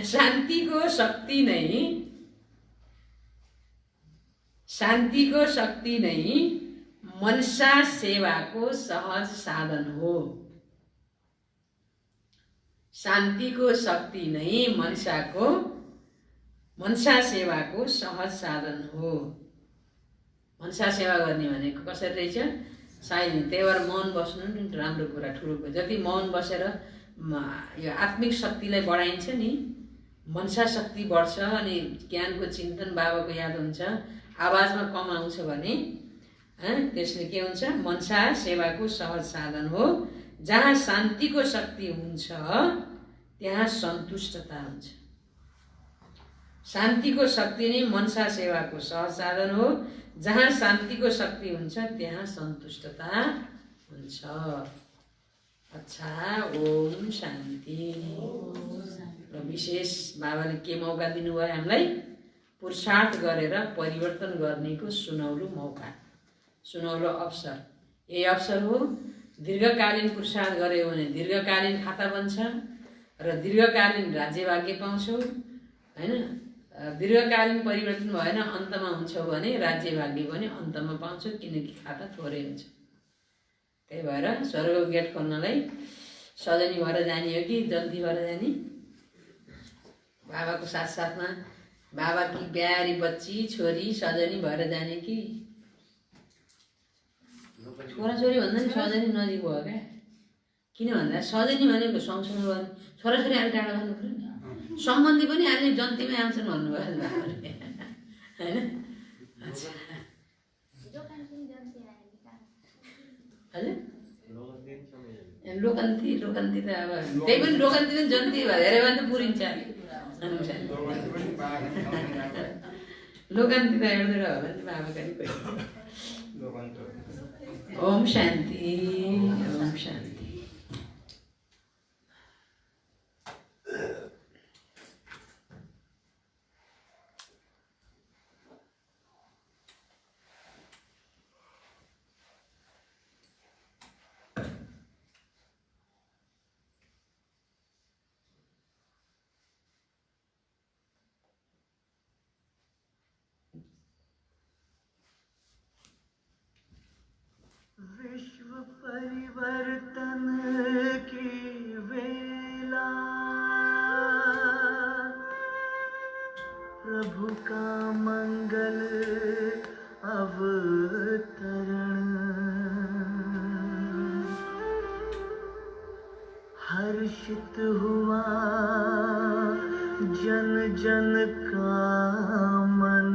शान्तिको शक्ति नै मनसा सेवाको सहज साधन हो। शान्तिको शक्ति नै मनसा सेवाको सहज साधन हो। मनसा सेवा गर्ने भनेको कसरी रहेछ? सायद त्यही भएर मौन बस्नु नि राम्रो कुरा, ठुलो कुरा। जति मौन बसेर यो आत्मिक शक्तिलाई बढाइन्छ नि, मनसा शक्ति बढ्छ अनि ज्ञानको चिन्तन, बाबाको याद हुन्छ, आवाजमा कम आउँछ भने त्यसले के हुन्छ? मनसा सेवाको सहज साधन हो। जहाँ शान्तिको शक्ति हुन्छ त्यहाँ सन्तुष्टता हुन्छ। शान्तिको शक्ति नै मनसा सेवाको सहज साधन हो। जहाँ शान्तिको शक्ति हुन्छ त्यहाँ सन्तुष्टता हुन्छ। अच्छा, ओम शान्ति। र विशेष बाबाले के मौका दिनुभयो हामीलाई? पुरुषार्थ गरेर परिवर्तन गर्नेको सुनौलो मौका, सुनौलो अवसर। यही अवसर हो। दीर्घकालीन पुरुषार्थ गऱ्यो भने दीर्घकालीन खाता बन्छ र दीर्घकालीन राज्यभाग्य पाउँछौ, हैन? दीर्घकालीन परिवर्तन भएन, अन्तमा हुन्छौ भने राज्यभाग्य पनि अन्तमा पाउँछौ, किनकि खाता थोरै हुन्छ। त्यही भएर स्वर्गको गेट खोल्नलाई सजनी भएर जाने हो कि जल्दी भएर जाने? बाबाको साथसाथमा बाबाकी प्यारी बच्ची छोरी सजनी भएर जाने कि छोराछोरी भन्दा नि सजनी नजिक भयो क्या? किन भन्दा सजनी भनेको सँगसँगै गर्नु, छोराछोरी अलि टाढा गर्नु पऱ्यो नि। सम्बन्धी पनि अलि जन्तीमै आउँछन् भन्नुभयो बाबाले, होइन? अच्छा, लोकन्ती त अब त्यही पनि लोकन्ती पनि जन्ती भयो, धेरै भने त पुरिन्छ। लोकन्ती त एउटा हो भने बाबाका नि कोही। ओम शान्ति, ओम शान्ति। विश्व परिवर्तन की वेला, प्रभु का मंगल अवतरण, हर्षित हुआ जन जन का मन,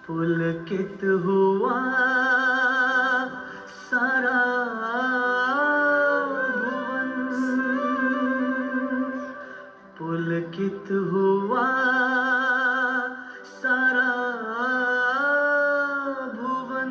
पुलकित हुआ सारा भुवन, पुलकित हुआ सारा भुवन।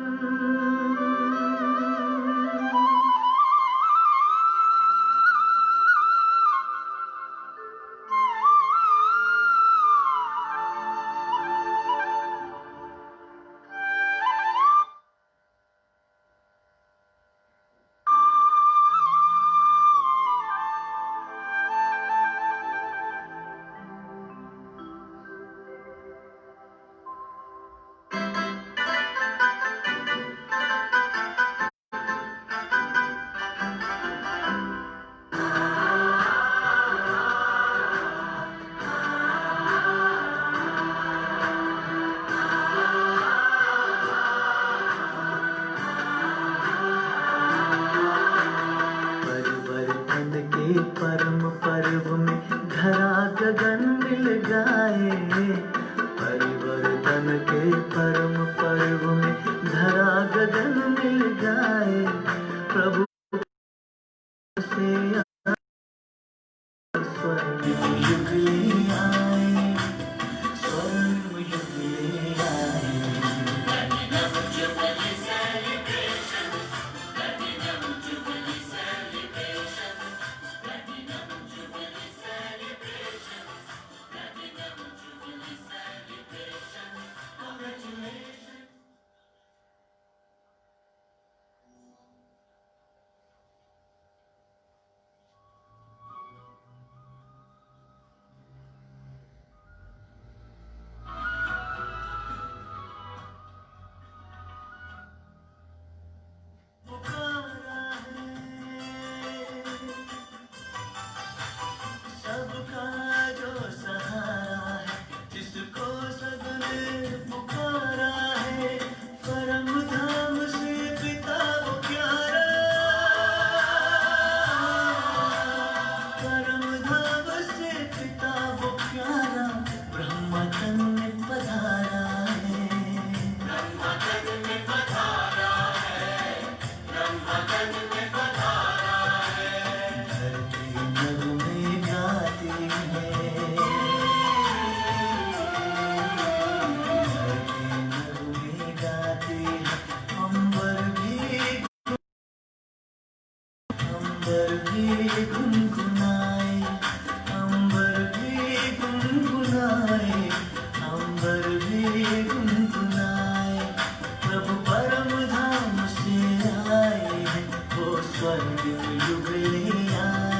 परम पर्व में धरा गगन मिल गाए, परिवर्तन के परम पर्व में धरा गगन मिल गाए, प्रभु से स्वर्ग जुबली आए, स्वर्ग अंबर भी गुनगुनाए, अंबर भी गुनगुनाए, अंबर भी गुनगुनाए। प्रभु परम धाम से आए हैं, वो स्वर्ग युग ले आए।